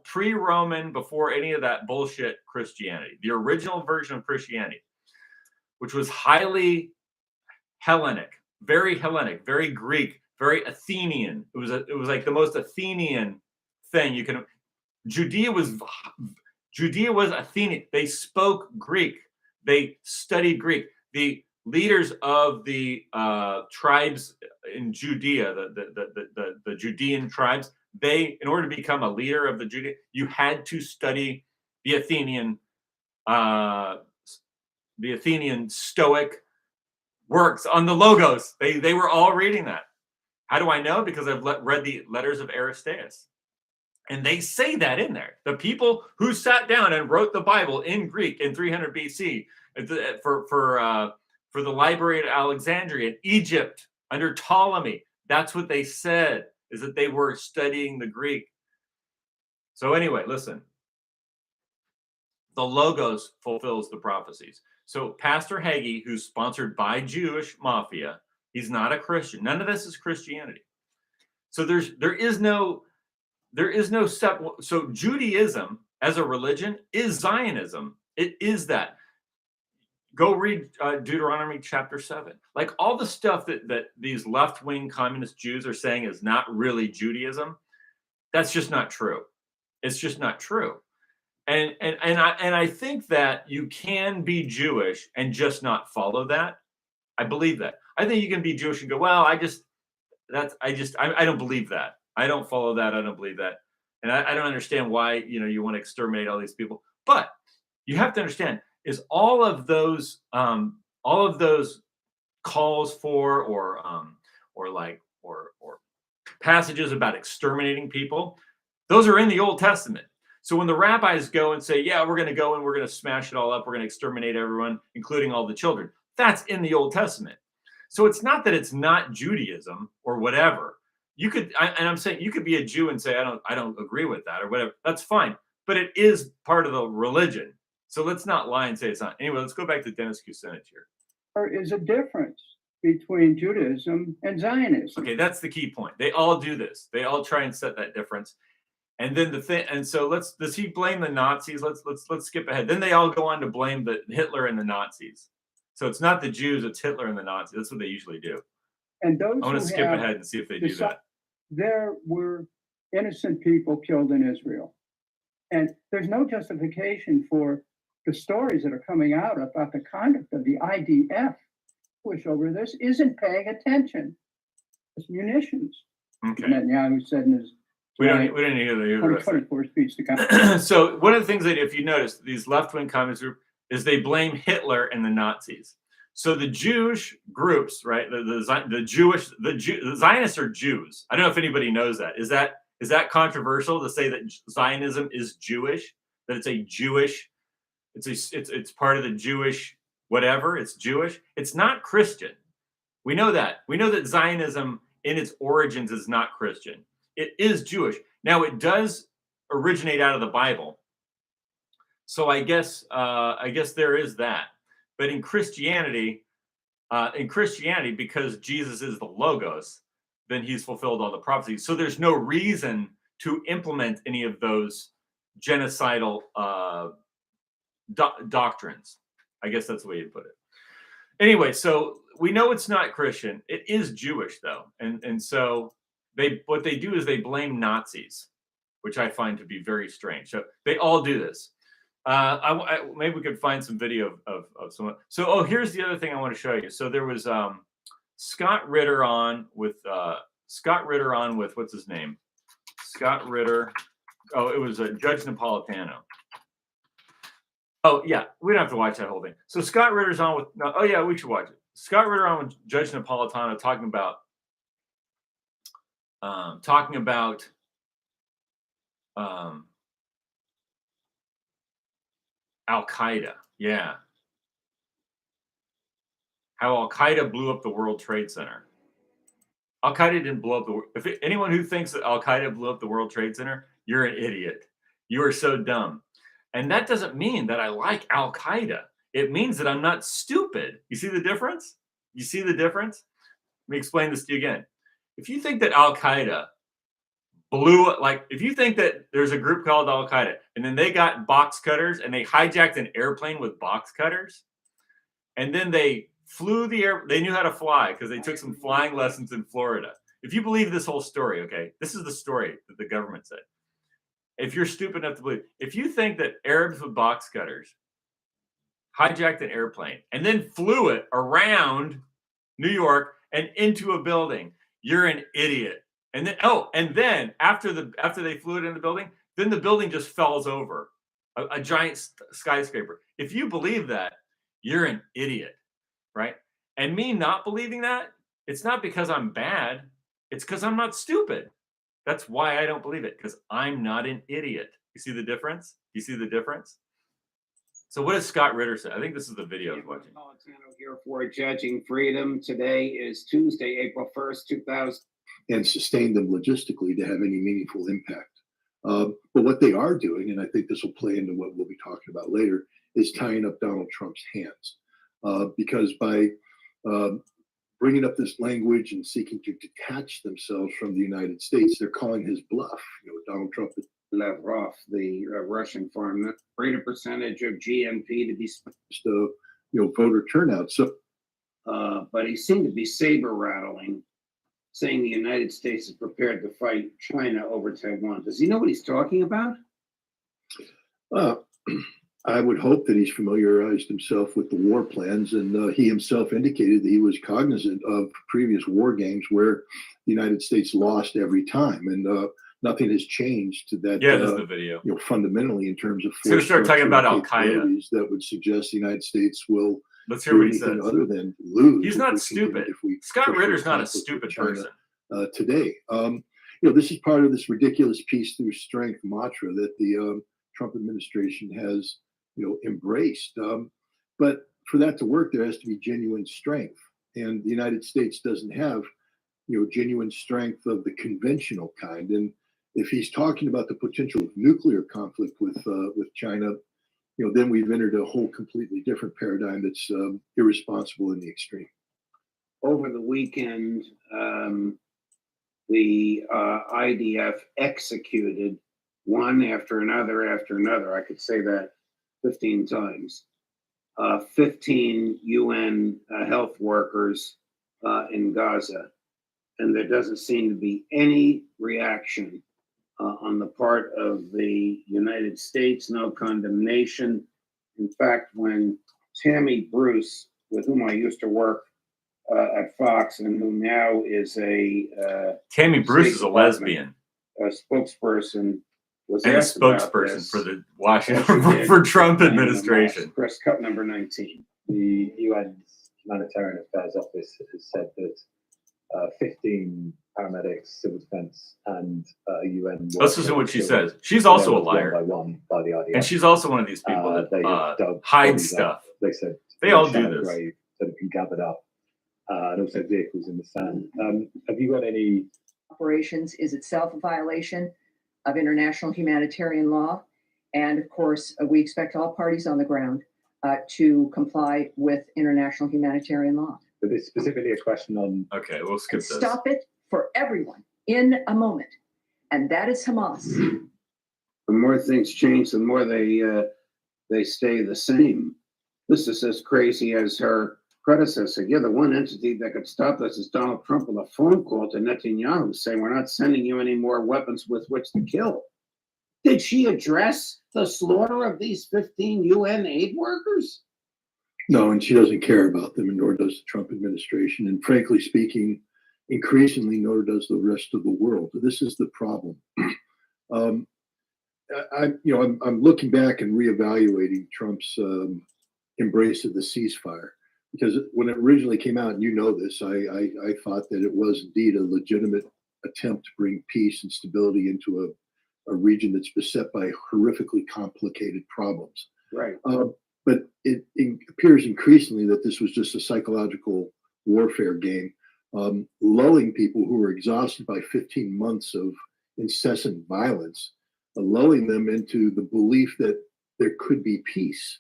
pre-Roman, before any of that bullshit Christianity, the original version of Christianity, which was highly Hellenic, very Greek, very Athenian. It was like the most Athenian thing you can. Judea was Athenian. They spoke Greek. They studied Greek. The leaders of the tribes in Judea, the Judean tribes, in order to become a leader of the Judea, you had to study the Athenian Stoic works on the logos. They were all reading that. How do I know? Because I've read the letters of Aristeas, and they say that in there. The people who sat down and wrote the Bible in Greek in 300 BC for the library at Alexandria in Egypt under Ptolemy, that's what they said, is that they were studying the Greek. So anyway, listen. The logos fulfills the prophecies. So Pastor Hagee, who's sponsored by Jewish mafia, he's not a Christian. None of this is Christianity. So there is no so Judaism as a religion is Zionism. It is that. Go read Deuteronomy chapter 7. Like all the stuff that these left-wing communist Jews are saying is not really Judaism. That's just not true. It's just not true. And I think that you can be Jewish and just not follow that. I believe that. I think you can be Jewish and go, well, I don't believe that. I don't follow that. I don't believe that. And I don't understand why, you want to exterminate all these people. But you have to understand is all of those calls for or passages about exterminating people, those are in the Old Testament. So when the rabbis go and say, yeah, we're going to go and we're going to smash it all up, we're going to exterminate everyone, including all the children, that's in the Old Testament. So it's not that it's not Judaism or whatever. I'm saying you could be a Jew and say, I don't agree with that or whatever. That's fine. But it is part of the religion. So let's not lie and say it's not. Anyway, let's go back to Dennis Kucinich here. There is a difference between Judaism and Zionism. Okay, that's the key point. They all do this. They all try and set that difference. And then the thing, and so does he blame the Nazis? Let's skip ahead. Then they all go on to blame the Hitler and the Nazis. So it's not the Jews, it's Hitler and the Nazis. That's what they usually do. And those I want to who skip have ahead and see if they do that. there were innocent people killed in Israel. And there's no justification for the stories that are coming out about the conduct of the IDF, which over this isn't paying attention. It's munitions. Okay. Netanyahu said in his We didn't hear the rest. 2024 speech to come. So one of the things that, if you notice, these left-wing communist group is they blame Hitler and the Nazis. So the Jewish groups, right? The Zionists are Jews. I don't know if anybody knows that. Is that controversial to say that Zionism is Jewish? That it's a Jewish, it's part of the Jewish whatever. It's Jewish. It's not Christian. We know that. We know that Zionism in its origins is not Christian. It is Jewish. Now it does originate out of the Bible. So I guess there is that. But in Christianity, because Jesus is the Logos, then he's fulfilled all the prophecies. So there's no reason to implement any of those genocidal doctrines. I guess that's the way you put it. Anyway, so we know it's not Christian. It is Jewish, though. And so what they do is they blame Nazis, which I find to be very strange. So they all do this. Maybe we could find some video of someone. So, here's the other thing I want to show you. So there was Scott Ritter on with what's his name? Scott Ritter. Oh, it was Judge Napolitano. Oh yeah, we don't have to watch that whole thing. So Scott Ritter's on with. No, oh yeah, we should watch it. Scott Ritter on with Judge Napolitano talking about Al-Qaeda. Yeah. How Al-Qaeda blew up the World Trade Center. Al-Qaeda didn't blow up anyone who thinks that Al-Qaeda blew up the World Trade Center, you're an idiot. You are so dumb. And that doesn't mean that I like Al-Qaeda. It means that I'm not stupid. You see the difference? You see the difference? Let me explain this to you again. If you think that Al-Qaeda if you think that there's a group called Al-Qaeda and then they got box cutters and they hijacked an airplane with box cutters and then they they knew how to fly because they took some flying lessons in Florida. If you believe this whole story, okay, this is the story that the government said. If you're stupid enough to believe, if you think that Arabs with box cutters hijacked an airplane and then flew it around New York and into a building, you're an idiot. And then after they flew it in the building, then the building just falls over, a giant skyscraper. If you believe that, you're an idiot, right? And me not believing that, it's not because I'm bad. It's because I'm not stupid. That's why I don't believe it, because I'm not an idiot. You see the difference? You see the difference? So what does Scott Ritter say? I think this is the video I was watching. Napolitano here for Judging Freedom. Today is Tuesday, April 1st, 2000. And sustain them logistically to have any meaningful impact. But what they are doing, and I think this will play into what we'll be talking about later, is tying up Donald Trump's hands. Because by bringing up this language and seeking to detach themselves from the United States, they're calling his bluff. Donald Trump. Lavrov, the Russian foreign, greater percentage of GNP to be voter turnout. So, but he seemed to be saber rattling, saying the United States is prepared to fight China over Taiwan. Does he know what he's talking about? I would hope that he's familiarized himself with the war plans, and he himself indicated that he was cognizant of previous war games where the United States lost every time, and nothing has changed to that. Yeah, this is the video. Fundamentally, in terms of he's going to start talking about Al-Qaeda, that would suggest the United States will. Let's hear what he says. Other than lose, he's not stupid. Scott Ritter's not a stupid person. Today, this is part of this ridiculous peace through strength mantra that the Trump administration has, embraced. But for that to work, there has to be genuine strength, and the United States doesn't have, genuine strength of the conventional kind. And if he's talking about the potential of nuclear conflict with China, then we've entered a whole completely different paradigm that's irresponsible in the extreme. Over the weekend, the IDF executed one after another. I could say that 15 times. 15 UN health workers in Gaza. And there doesn't seem to be any reaction on the part of the United States, no condemnation. In fact, when Tammy Bruce, with whom I used to work at Fox and who now is a Tammy Bruce is a State lesbian spokesperson, was and a asked about spokesperson this, for the what she Washington did for Trump in the administration. mosque. Press cut number 19. The UN's Humanitarian Affairs Office has said that 15 paramedics, civil defense, and UN. Let's listen to what she says. She's also a liar, one by one by the RDF. and she's also one of these people that They have dug hides bodies up. stuff. They said They all do shallow this. grave that have been gathered up, and also vehicles in the sand. Have you got any? Operations is itself a violation of international humanitarian law. And of course, we expect all parties on the ground to comply with international humanitarian law. But it's specifically a question on. Okay, we'll skip And this. stop it for everyone in a moment. And that is Hamas. The more things change, the more they stay the same. This is as crazy as her predecessor. Yeah, the one entity that could stop this is Donald Trump with a phone call to Netanyahu saying, we're not sending you any more weapons with which to kill. Did she address the slaughter of these 15 UN aid workers? No, and she doesn't care about them, and nor does the Trump administration. And frankly speaking, increasingly, nor does the rest of the world. This is the problem. I'm looking back and reevaluating Trump's embrace of the ceasefire, because when it originally came out, and you know this, I thought that it was indeed a legitimate attempt to bring peace and stability into a region that's beset by horrifically complicated problems. Right. But it appears increasingly that this was just a psychological warfare game, lulling people who were exhausted by 15 months of incessant violence, lulling them into the belief that there could be peace,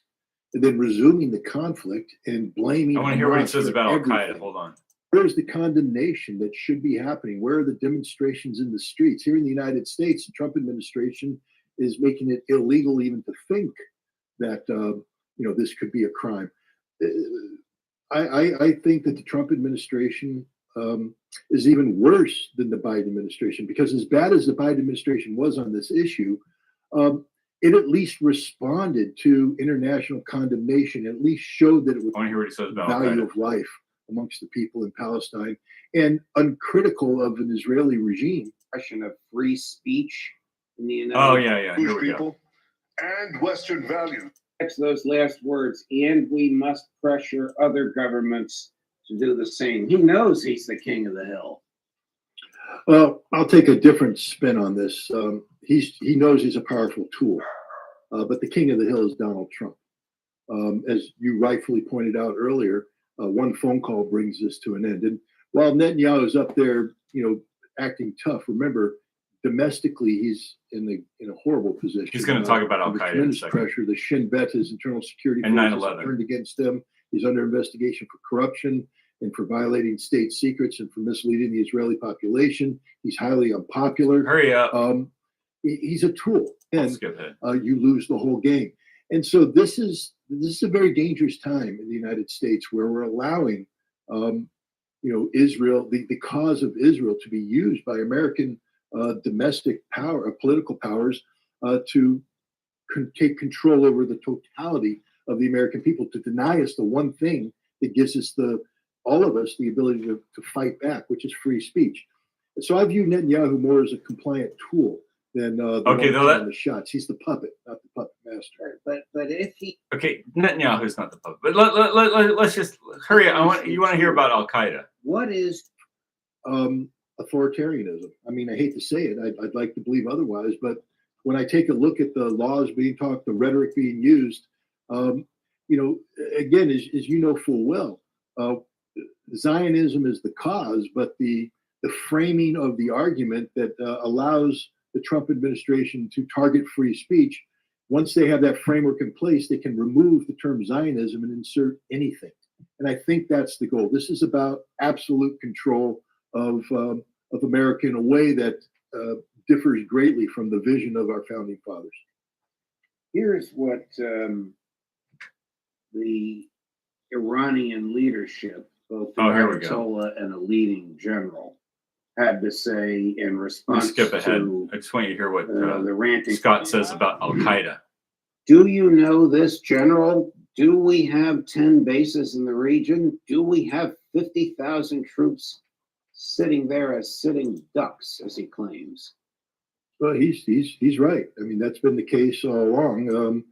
and then resuming the conflict and blaming. I want to hear what he Hamas says for about Al Qaeda. everything. Hold on. Where's the condemnation that should be happening? Where are the demonstrations in the streets? Here in the United States, the Trump administration is making it illegal even to think that this could be a crime. I think that the Trump administration is even worse than the Biden administration, because as bad as the Biden administration was on this issue, it at least responded to international condemnation, at least showed that it was I want to hear what he says about Al value Qaeda. of life amongst the people in Palestine, and uncritical of an Israeli regime. Question of free speech in the United Oh yeah. Here Jewish we go. people and Western values. Those last words, and we must pressure other governments to do the same. He knows he's the king of the hill. Well, I'll take a different spin on this. He knows he's a powerful tool, but the king of the hill is Donald Trump. As you rightfully pointed out earlier, one phone call brings this to an end. And while Netanyahu is up there, acting tough, remember, domestically he's in a horrible position. He's going to talk about Al Under Qaeda in a tremendous second. pressure. The Shin Bet, his internal security And forces, 9/11. have turned against him. He's under investigation for corruption and for violating state secrets and for misleading the Israeli population. He's highly unpopular. Hurry up. He's a tool, I'll and skip it. you lose the whole game. And so this is a very dangerous time in the United States, where we're allowing, Israel, the cause of Israel, to be used by American domestic power, political powers, to take control over the totality of the American people, to deny us the one thing that gives us all of us the ability to fight back, which is free speech. And so I view Netanyahu more as a compliant tool than Okay, one though calling the shots. He's the puppet, not the puppet master. But if he Okay, Netanyahu's not the puppet. But let's just hurry up. You want to hear about Al Qaeda? what is Authoritarianism. I mean, I hate to say it. I'd like to believe otherwise, but when I take a look at the laws being talked, the rhetoric being used, again, as you know full well, Zionism is the cause, but the framing of the argument that allows the Trump administration to target free speech, once they have that framework in place, they can remove the term Zionism and insert anything. And I think that's the goal. This is about absolute control of America in a way that differs greatly from the vision of our founding fathers. Here's what the Iranian leadership, both the Here we go. Ayatollah and a leading general, had to say in Let me response skip ahead. to I just want you to hear what the ranting. Scott says about Al Qaeda. Do you know this, General? Do we have 10 bases in the region? Do we have 50,000 troops sitting there as sitting ducks, as he claims? Well, he's right. I mean, that's been the case all along.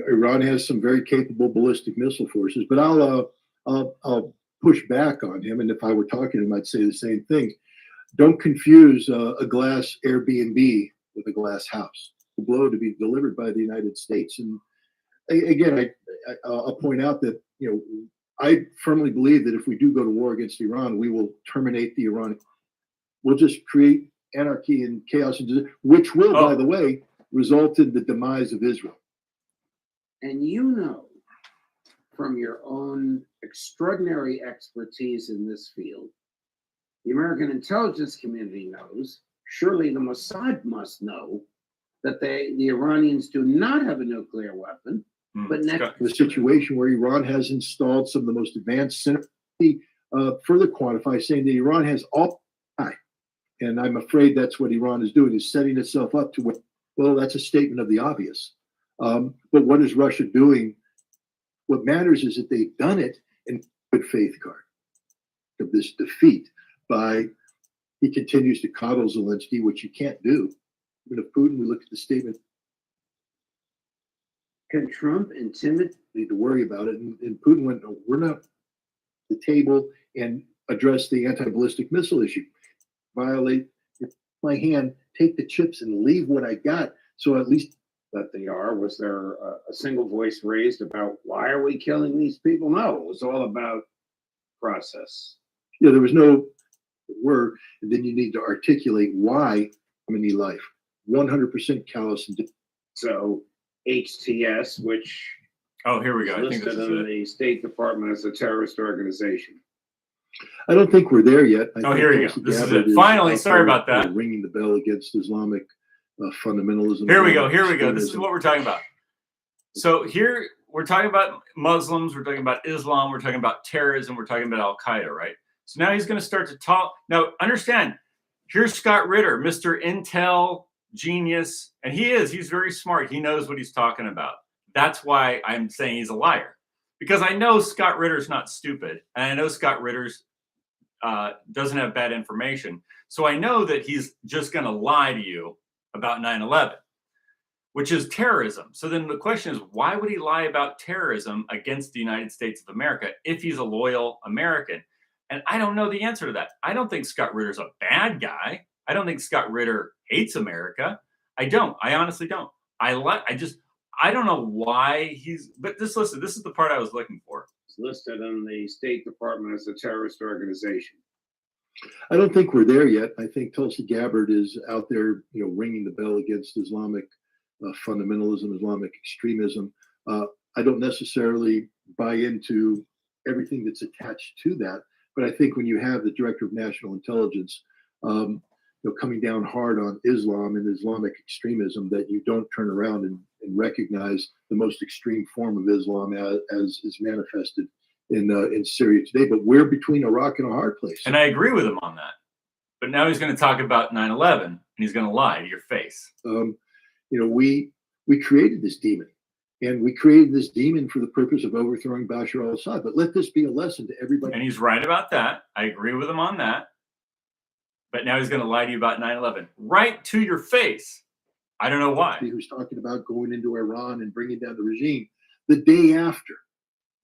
Iran has some very capable ballistic missile forces, but I'll push back on him. And if I were talking to him, I'd say the same thing. Don't confuse a glass Airbnb with a glass house. The blow to be delivered by the United States. And again, I'll point out that I firmly believe that if we do go to war against Iran, we will terminate the Iran. We'll just create anarchy and chaos, which will, by the way, result in the demise of Israel. And you know, from your own extraordinary expertise in this field, the American intelligence community knows, surely the Mossad must know, that the Iranians do not have a nuclear weapon, but the situation where Iran has installed some of the most advanced further quantify, saying that Iran has all time. And I'm afraid that's what Iran is doing, is setting itself up to win. Well, that's a statement of the obvious. But what is Russia doing? What matters is that they've done it in good faith card of this defeat by he continues to coddle Zelensky, which you can't do. But if Putin, we look at the statement. Can Trump intimidate? Need to worry about it. And Putin went, no, we're not the table and address the anti-ballistic missile issue. Violate my hand, take the chips and leave what I got. So at least that they are. Was there a single voice raised about why are we killing these people? No, it was all about process. Yeah, there was no word. And then you need to articulate why many life. 100% callous. So HTS, which here we go. I think this listed is in the State Department as a terrorist organization. I don't think we're there yet. Here we go. This is it. Finally, sorry about that. Ringing the bell against Islamic fundamentalism. Here we go. This is what we're talking about. So here we're talking about Muslims. We're talking about Islam. We're talking about terrorism. We're talking about Al Qaeda, right? So now he's going to start to talk. Now, understand, here's Scott Ritter, Mr. Intel genius. And he's very smart. He knows what he's talking about. That's why I'm saying he's a liar. Because I know Scott Ritter's not stupid. And I know Scott Ritter's doesn't have bad information. So I know that he's just going to lie to you about 9/11, which is terrorism. So then the question is, why would he lie about terrorism against the United States of America if he's a loyal American? And I don't know the answer to that. I don't think Scott Ritter's a bad guy. I don't think Scott Ritter hates America. I don't. I honestly don't. I don't know why but just listen, this is the part I was looking for. It's listed in the State Department as a terrorist organization. I don't think we're there yet. I think Tulsi Gabbard is out there, ringing the bell against Islamic fundamentalism, Islamic extremism. I don't necessarily buy into everything that's attached to that, but I think when you have the Director of National Intelligence, coming down hard on Islam and Islamic extremism, that you don't turn around and recognize the most extreme form of Islam as is manifested in Syria today. But we're between a rock and a hard place. And I agree with him on that. But now he's going to talk about 9/11 and he's going to lie to your face. We created this demon. And we created this demon for the purpose of overthrowing Bashar al-Assad. But let this be a lesson to everybody. And he's right about that. I agree with him on that. But now he's going to lie to you about 9/11. Right to your face. I don't know why. He was talking about going into Iran and bringing down the regime the day after.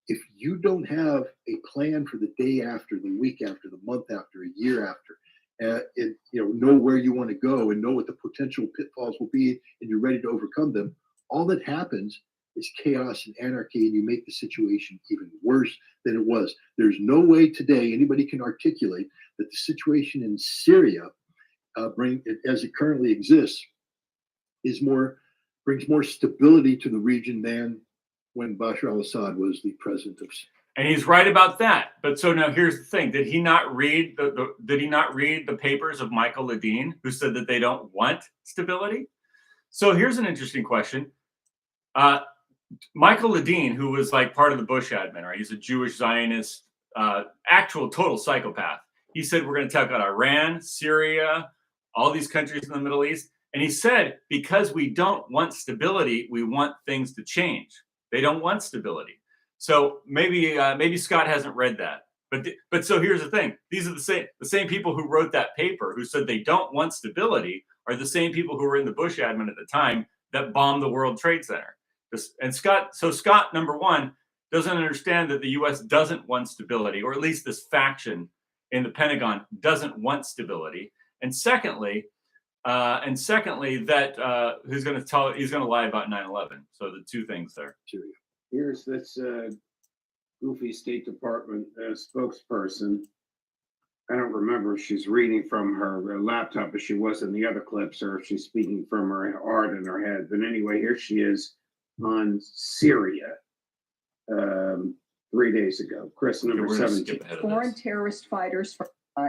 If you don't have a plan for the day after, the week after, the month after, a year after, and know where you want to go and know what the potential pitfalls will be, and you're ready to overcome them, all that happens is chaos and anarchy, and you make the situation even worse than it was. There's no way today anybody can articulate that the situation in Syria, as it currently exists, brings more stability to the region than when Bashar al-Assad was the president of And he's right about that. But so now here's the thing: did he not read the papers of Michael Ledeen, who said that they don't want stability? So here's an interesting question. Michael Ledeen, who was like part of the Bush admin, right? He's a Jewish Zionist, actual total psychopath. He said we're going to take out Iran, Syria, all these countries in the Middle East. And he said, because we don't want stability, we want things to change. They don't want stability. So maybe Scott hasn't read that. But so here's the thing: these are the same people who wrote that paper, who said they don't want stability, are the same people who were in the Bush admin at the time that bombed the World Trade Center. And Scott, number one, doesn't understand that the U.S. doesn't want stability, or at least this faction in the Pentagon doesn't want stability. And secondly, that he's going to lie about 9/11. So the two things there. Here's this goofy State Department spokesperson. I don't remember if she's reading from her laptop, as she was in the other clips, or if she's speaking from her heart in her head. But anyway, here she is on Syria 3 days ago. Chris, number 17. Foreign terrorist fighters.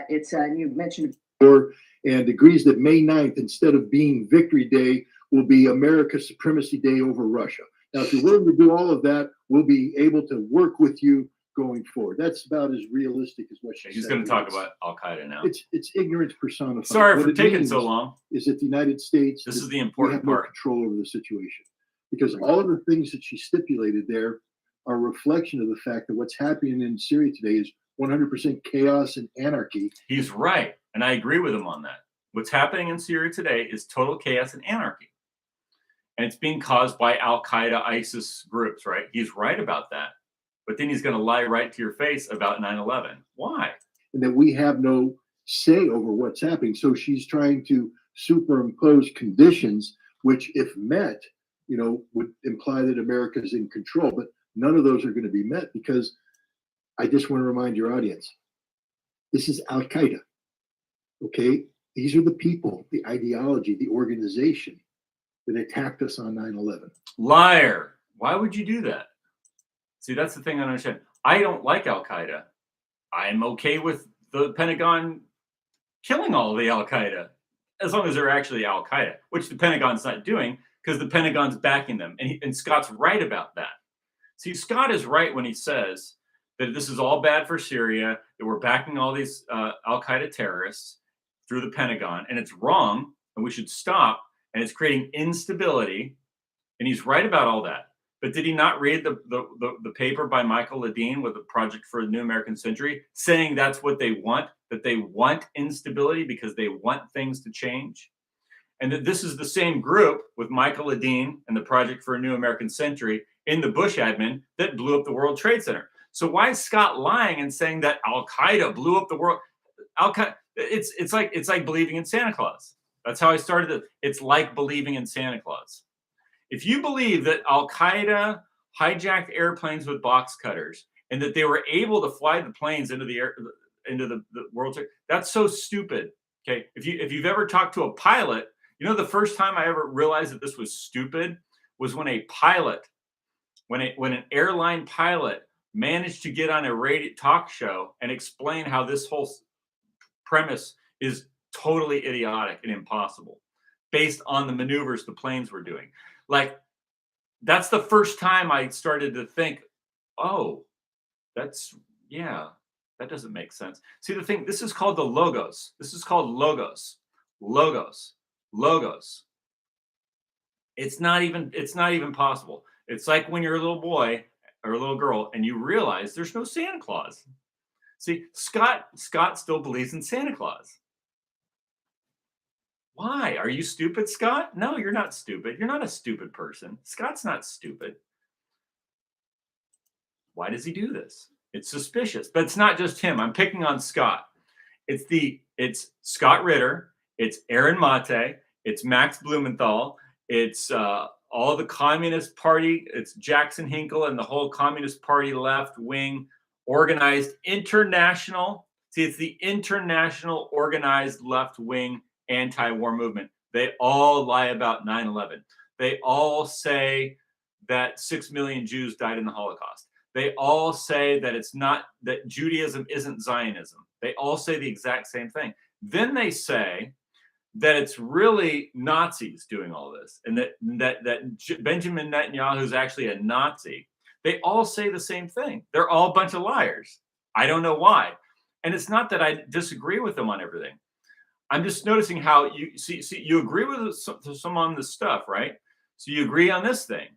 It's you mentioned. And agrees that May 9th, instead of being Victory Day, will be America's Supremacy Day over Russia. Now, if you're willing to do all of that, we'll be able to work with you going forward. That's about as realistic as what He's going to talk about Al Qaeda now. It's ignorance personified. Sorry for taking so long. Is that the United States? This is the important part. No control over the situation, because all of the things that she stipulated there are a reflection of the fact that what's happening in Syria today is 100% chaos and anarchy. He's right, and I agree with him on that. What's happening in Syria today is total chaos and anarchy. And it's being caused by Al Qaeda, ISIS groups, right? He's right about that. But then he's going to lie right to your face about 9/11. Why? And that we have no say over what's happening. So she's trying to superimpose conditions which, if met, would imply that America's in control. But none of those are going to be met, because I just want to remind your audience, this is Al Qaeda. Okay? These are the people, the ideology, the organization that attacked us on 9/11. Liar. Why would you do that? See, that's the thing I don't understand. I don't like Al Qaeda. I'm okay with the Pentagon killing all of the Al Qaeda, as long as they're actually Al Qaeda, which the Pentagon's not doing, because the Pentagon's backing them. And Scott's right about that. See, Scott is right when he says that this is all bad for Syria, that we're backing all these Al Qaeda terrorists through the Pentagon, and it's wrong, and we should stop, and it's creating instability. And he's right about all that. But did he not read the paper by Michael Ledeen with the Project for the New American Century, saying that's what they want, that they want instability because they want things to change? And that this is the same group with Michael Ledeen and the Project for a New American Century in the Bush admin that blew up the World Trade Center. So why is Scott lying and saying that Al Qaeda blew up the world? Al Qaeda, it's like believing in Santa Claus. That's how I started it. It's like believing in Santa Claus. If you believe that Al Qaeda hijacked airplanes with box cutters and that they were able to fly the planes into the World Trade, that's so stupid. Okay, if you've ever talked to a pilot, the first time I ever realized that this was stupid was when an airline pilot managed to get on a radio talk show and explain how this whole premise is totally idiotic and impossible based on the maneuvers the planes were doing. Like, that's the first time I started to think, oh, that doesn't make sense. See, the thing, this is called the logos. This is called logos. It's not even possible. It's like when you're a little boy or a little girl and you realize there's no Santa Claus. See, Scott still believes in Santa Claus. Why? Are you stupid, Scott? No, you're not stupid. You're not a stupid person. Scott's not stupid. Why does he do this? It's suspicious. But it's not just him. I'm picking on Scott. It's Scott Ritter. It's Aaron Mate. It's Max Blumenthal. It's all the Communist Party. It's Jackson Hinkle and the whole Communist Party left wing organized international. See, it's the international organized left wing anti-war movement. They all lie about 9/11. They all say that 6 million Jews died in the Holocaust. They all say that it's not, that Judaism isn't Zionism. They all say the exact same thing. Then they say that it's really Nazis doing all this, and that Benjamin Netanyahu is actually a Nazi. They all say the same thing. They're all a bunch of liars. I don't know why. And it's not that I disagree with them on everything. I'm just noticing how you see you agree with some on this stuff, right? So you agree on this thing,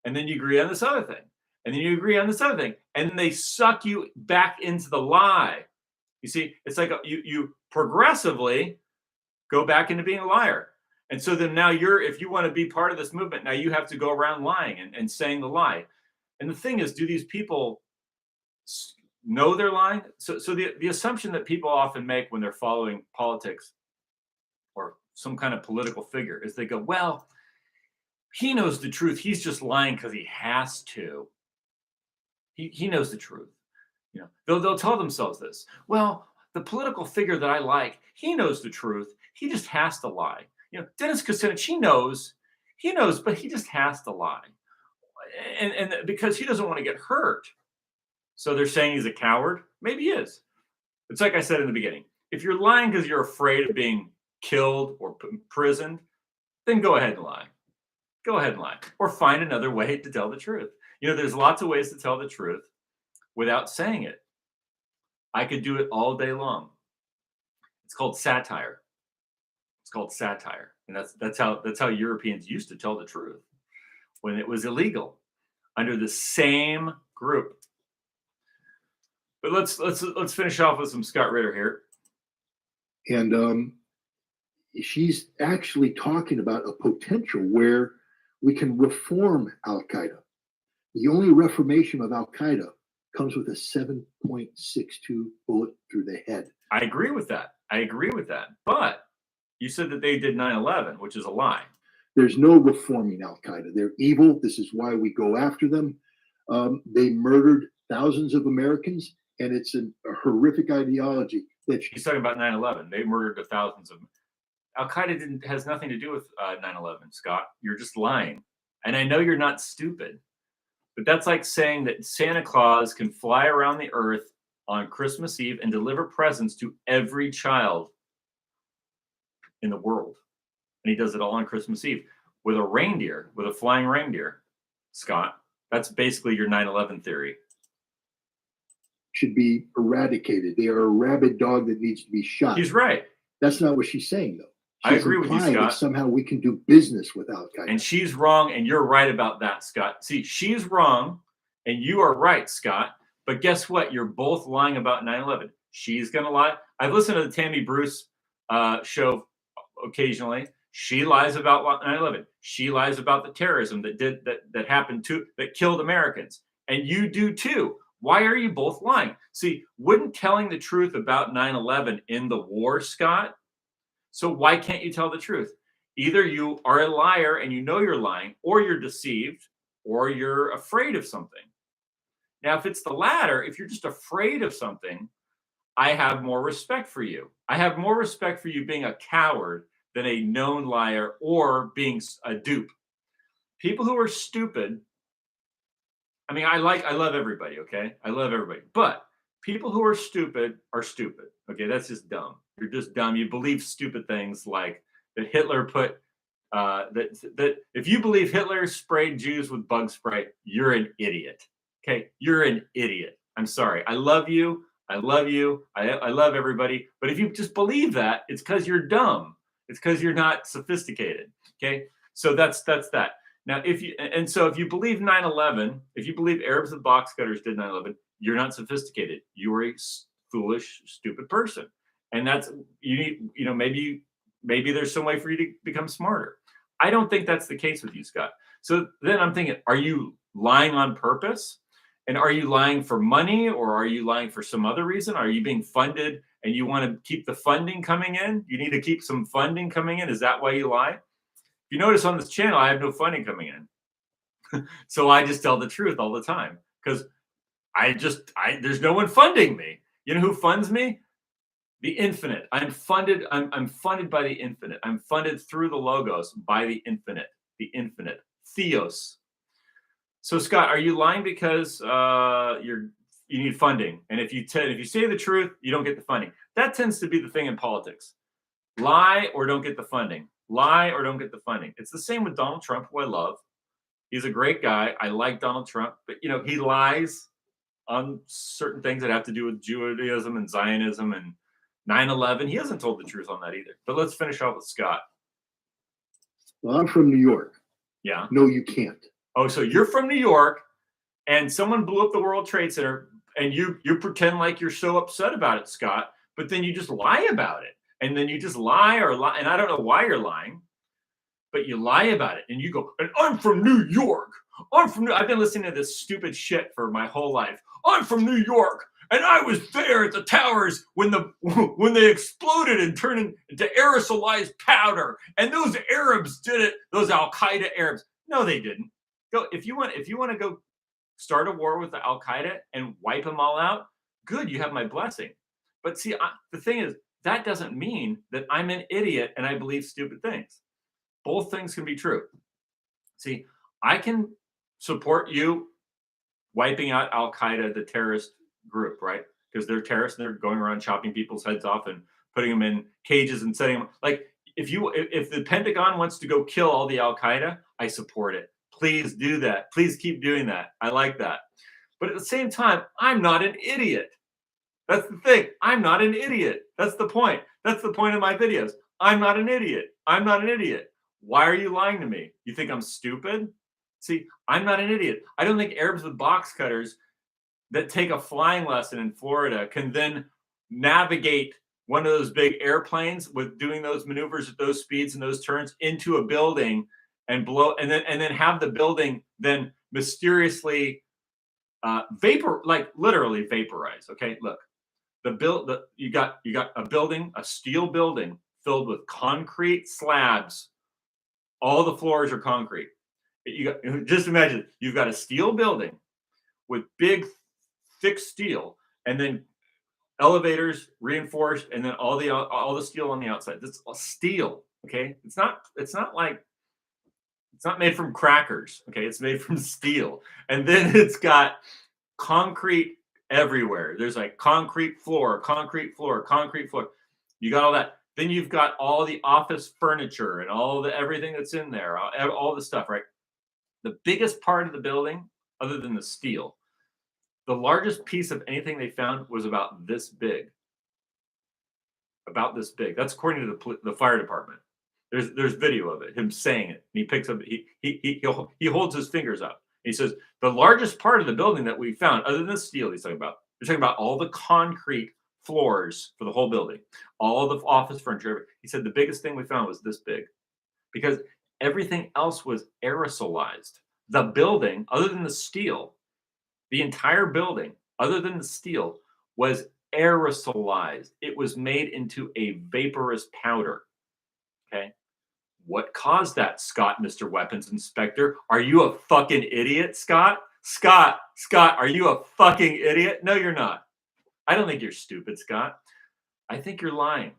and then you agree on this other thing, and then you agree on this other thing, and then they suck you back into the lie. You see, it's like you progressively go back into being a liar. And so then now if you want to be part of this movement, now you have to go around lying and saying the lie. And the thing is, do these people know they're lying? So the assumption that people often make when they're following politics or some kind of political figure is they go, well, he knows the truth. He's just lying because he has to. He knows the truth. You know, they'll tell themselves this. Well, the political figure that I like, he knows the truth. He just has to lie. You know, Dennis Kucinich, he knows, but he just has to lie. And because he doesn't want to get hurt. So they're saying he's a coward. Maybe he is. It's like I said in the beginning. If you're lying because you're afraid of being killed or imprisoned, then go ahead and lie. Go ahead and lie. Or find another way to tell the truth. You know, there's lots of ways to tell the truth without saying it. I could do it all day long. It's called satire. It's called satire. And that's how Europeans used to tell the truth when it was illegal under the same group. But let's finish off with some Scott Ritter here. And she's actually talking about a potential where we can reform Al Qaeda. The only reformation of Al Qaeda comes with a 7.62 bullet through the head. I agree with that. But you said that they did 9/11, which is a lie. There's no reforming Al Qaeda. They're evil. This is why we go after them. They murdered thousands of Americans, and it's a horrific ideology. He's talking about 9/11. They murdered thousands of. Al Qaeda has nothing to do with 9/11, Scott. You're just lying, and I know you're not stupid. But that's like saying that Santa Claus can fly around the earth on Christmas Eve and deliver presents to every child in the world. And he does it all on Christmas Eve with a flying reindeer, Scott. That's basically your 9/11 theory. Should be eradicated. They are a rabid dog that needs to be shot. He's right. That's not what she's saying, though. I agree with you, Scott. That somehow we can do business with Al Qaeda. And she's wrong, and you're right about that, Scott. See, she's wrong, and you are right, Scott. But guess what? You're both lying about 9/11. She's going to lie. I've listened to the Tammy Bruce show occasionally. She lies about 9/11. She lies about the terrorism that happened that killed Americans. And you do too. Why are you both lying? See, wouldn't telling the truth about 9/11 end the war, Scott? So why can't you tell the truth? Either you are a liar and you know you're lying, or you're deceived, or you're afraid of something. Now, if it's the latter, if you're just afraid of something, I have more respect for you. I have more respect for you being a coward than a known liar or being a dupe. People who are stupid, I mean, I love everybody, okay? I love everybody. But people who are stupid, okay? That's just dumb. You're just dumb. You believe stupid things like that Hitler put, that if you believe Hitler sprayed Jews with bug spray, you're an idiot, okay? You're an idiot. I'm sorry. I love you. I love everybody. But if you just believe that, it's because you're dumb. It's because you're not sophisticated, okay? So that's that. Now, if you believe 9/11, if you believe Arabs and box cutters did 9/11, you're not sophisticated. You are a foolish, stupid person. And that's, maybe there's some way for you to become smarter. I don't think that's the case with you, Scott. So then I'm thinking, are you lying on purpose? And are you lying for money, or are you lying for some other reason? Are you being funded and you want to keep the funding coming in? You need to keep some funding coming in. Is that why you lie? If you notice on this channel, I have no funding coming in. So I just tell the truth all the time because there's no one funding me. You know who funds me? The infinite. I'm funded by the infinite. I'm funded through the logos by the infinite. Theos. So Scott, are you lying because you need funding? And if you say the truth, you don't get the funding. That tends to be the thing in politics. Lie or don't get the funding. Lie or don't get the funding. It's the same with Donald Trump, who I love. He's a great guy. I like Donald Trump, but he lies on certain things that have to do with Judaism and Zionism and 9/11. He hasn't told the truth on that either. But let's finish off with Scott. Well, I'm from New York. Yeah. No, you can't. Oh, so you're from New York, and someone blew up the World Trade Center, and you pretend like you're so upset about it, Scott, but then you just lie about it. And then you just lie, and I don't know why you're lying, but you lie about it, and you go, and I'm from New York. I've been listening to this stupid shit for my whole life. I'm from New York, and I was there at the towers when they exploded and turned into aerosolized powder. And those Arabs did it. Those Al Qaeda Arabs. No, they didn't. Go if you want to go start a war with the Al Qaeda and wipe them all out. Good, you have my blessing. But see, the thing is, that doesn't mean that I'm an idiot and I believe stupid things. Both things can be true. See, I can support you wiping out Al Qaeda, the terrorist group, right? Because they're terrorists and they're going around chopping people's heads off and putting them in cages and setting them like if the Pentagon wants to go kill all the Al Qaeda, I support it. Please do that. Please keep doing that. I like that. But at the same time, I'm not an idiot. That's the thing. I'm not an idiot. That's the point. That's the point of my videos. I'm not an idiot. I'm not an idiot. Why are you lying to me? You think I'm stupid? See, I'm not an idiot. I don't think Arabs with box cutters that take a flying lesson in Florida can then navigate one of those big airplanes with doing those maneuvers at those speeds and those turns into a building and blow, and then have the building then mysteriously literally vaporize. Okay, look, you got a building, a steel building filled with concrete slabs. All the floors are concrete. Just imagine you've got a steel building with big, thick steel, and then elevators reinforced, and then all the steel on the outside. That's steel. Okay, it's not made from crackers. Okay, it's made from steel, and then it's got concrete everywhere. There's like concrete floor. You got all that. Then you've got all the office furniture and everything that's in there, all the stuff, right? The biggest part of the building, other than the steel, the largest piece of anything they found was about this big. About this big. That's according to the fire department. There's video of it, him saying it. And he picks up, he holds his fingers up. He says, the largest part of the building that we found, other than the steel he's talking about, they're talking about all the concrete floors for the whole building, all the office furniture. He said the biggest thing we found was this big because everything else was aerosolized. The building, other than the steel, the entire building, other than the steel, was aerosolized. It was made into a vaporous powder. Okay. What caused that, Scott, Mr. Weapons Inspector? Are you a fucking idiot, Scott? Scott, are you a fucking idiot? No, you're not. I don't think you're stupid, Scott. I think you're lying.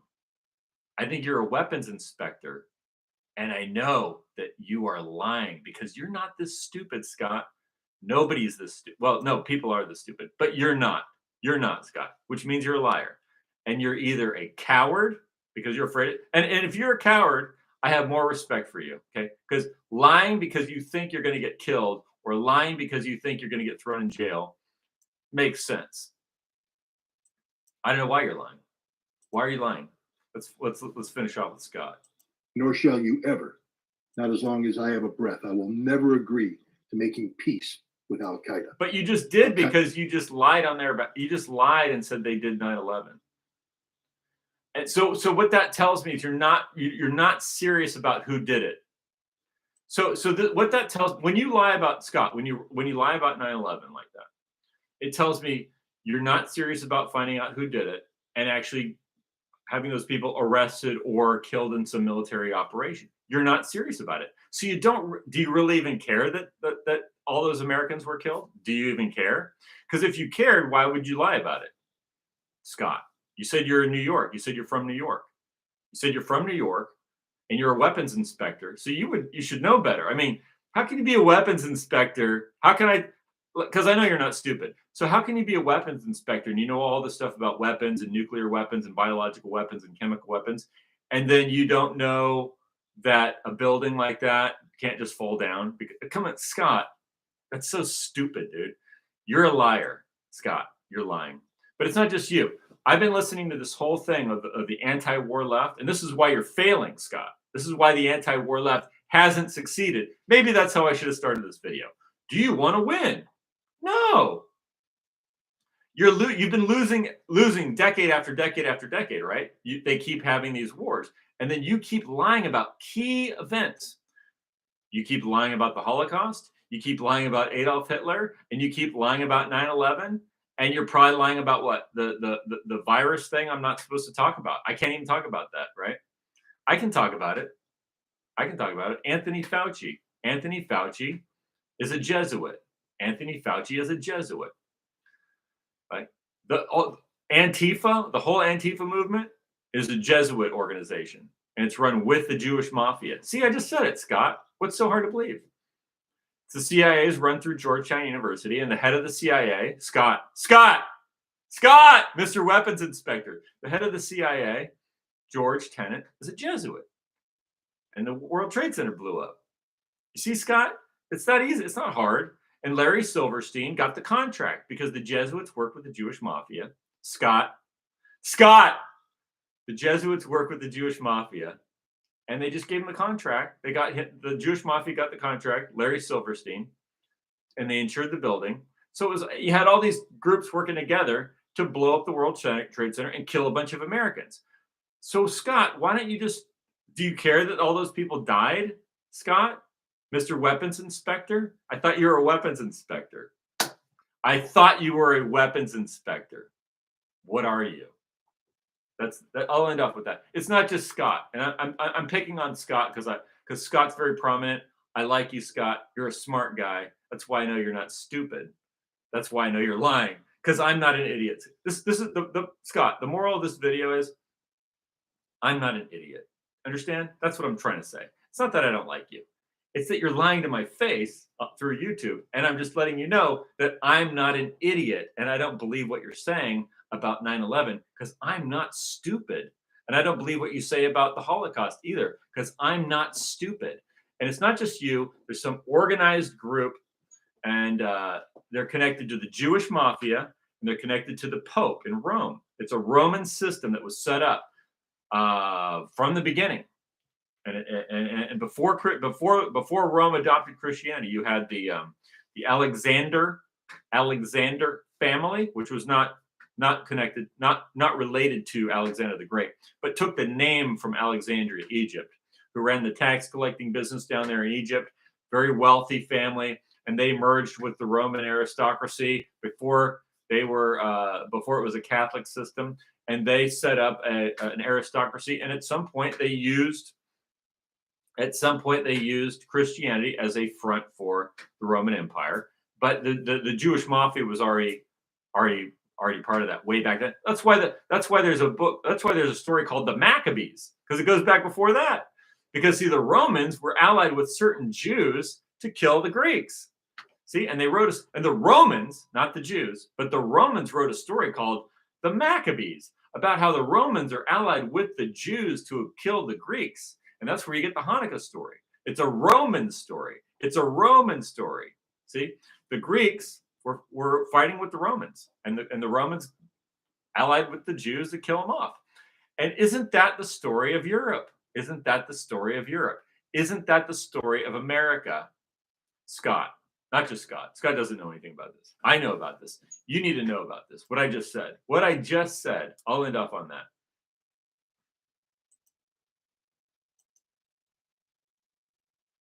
I think you're a weapons inspector. And I know that you are lying because you're not this stupid, Scott. Nobody's this stupid. Well, no, people are this stupid, but you're not. You're not, Scott, which means you're a liar. And you're either a coward because you're afraid. And if you're a coward, I have more respect for you, okay? Because lying because you think you're going to get killed or lying because you think you're going to get thrown in jail makes sense. I don't know why you're lying. Why are you lying? Let's finish off with Scott. Nor shall you ever, not as long as I have a breath. I will never agree to making peace with Al Qaeda. But you just did because you just lied on there. You just lied and said they did 9/11. And so what that tells me is you're not serious about who did it. What that tells, when you lie about Scott, when you lie about 9/11 like that, it tells me you're not serious about finding out who did it and actually having those people arrested or killed in some military operation. You're not serious about it. So do you really even care that all those Americans were killed? Do you even care? Because if you cared, why would you lie about it? Scott, you said you're in New York. You said you're from New York. You said you're from New York and you're a weapons inspector. So you should know better. I mean, How can you be a weapons inspector? How can I? Because I know you're not stupid. So how can you be a weapons inspector and you know all this stuff about weapons and nuclear weapons and biological weapons and chemical weapons, and then you don't know that a building like that can't just fall down? Come on, Scott. That's so stupid, dude. You're a liar, Scott. You're lying. But it's not just you. I've been listening to this whole thing of the anti-war left, and this is why you're failing, Scott. This is why the anti-war left hasn't succeeded. Maybe that's how I should have started this video. Do you want to win? No. You've been losing decade after decade after decade, right? They keep having these wars, and then you keep lying about key events. You keep lying about the Holocaust. You keep lying about Adolf Hitler, and you keep lying about 9/11, and you're probably lying about what? The virus thing I'm not supposed to talk about. I can't even talk about that, right? I can talk about it. Anthony Fauci. Anthony Fauci is a Jesuit. Anthony Fauci is a Jesuit. Right? The Antifa, the whole Antifa movement is a Jesuit organization, and it's run with the Jewish mafia. See, I just said it, Scott. What's so hard to believe? It's the CIA's run through Georgetown University, and the head of the CIA, Scott, Mr. Weapons Inspector, the head of the CIA, George Tenet, is a Jesuit. And the World Trade Center blew up. You see, Scott, it's that easy. It's not hard. And Larry Silverstein got the contract because the Jesuits work with the Jewish mafia. Scott, the Jesuits work with the Jewish mafia, and they just gave him the contract. They got hit. The Jewish mafia got the contract, Larry Silverstein, and they insured the building. So it was, you had all these groups working together to blow up the World Trade Center and kill a bunch of Americans. So, Scott, why don't you just, do you care that all those people died, Scott? Mr. Weapons Inspector? I thought you were a weapons inspector. I thought you were a weapons inspector. What are you? I'll end up with that. It's not just Scott, and I'm picking on Scott because Scott's very prominent. I like you, Scott. You're a smart guy. That's why I know you're not stupid. That's why I know you're lying, because I'm not an idiot. This is the Scott. The moral of this video is I'm not an idiot. Understand? That's what I'm trying to say. It's not that I don't like you. It's that you're lying to my face through YouTube, and I'm just letting you know that I'm not an idiot, and I don't believe what you're saying about 9/11 because I'm not stupid, and I don't believe what you say about the Holocaust either because I'm not stupid. And it's not just you. There's some organized group, and they're connected to the Jewish mafia, and they're connected to the Pope in Rome. It's a Roman system that was set up from the beginning. And before Rome adopted Christianity, you had the Alexander family, which was not connected, not related to Alexander the Great, but took the name from Alexandria, Egypt, who ran the tax collecting business down there in Egypt. Very wealthy family, and they merged with the Roman aristocracy before it was a Catholic system, and they set up an aristocracy. And at some point they used Christianity as a front for the Roman Empire, but the Jewish mafia was already part of that way back then. That's why there's a story called the Maccabees, because it goes back before that. Because see, the Romans were allied with certain Jews to kill the Greeks. See, and the Romans, not the Jews, but the Romans wrote a story called the Maccabees about how the Romans are allied with the Jews to kill the Greeks. And that's where you get the Hanukkah story. It's a Roman story. See, the Greeks were fighting with the Romans, and the Romans allied with the Jews to kill them off. And isn't that the story of Europe? Isn't that the story of Europe? Isn't that the story of America? Scott, not just Scott. Scott doesn't know anything about this. I know about this. You need to know about this. What I just said. I'll end up on that.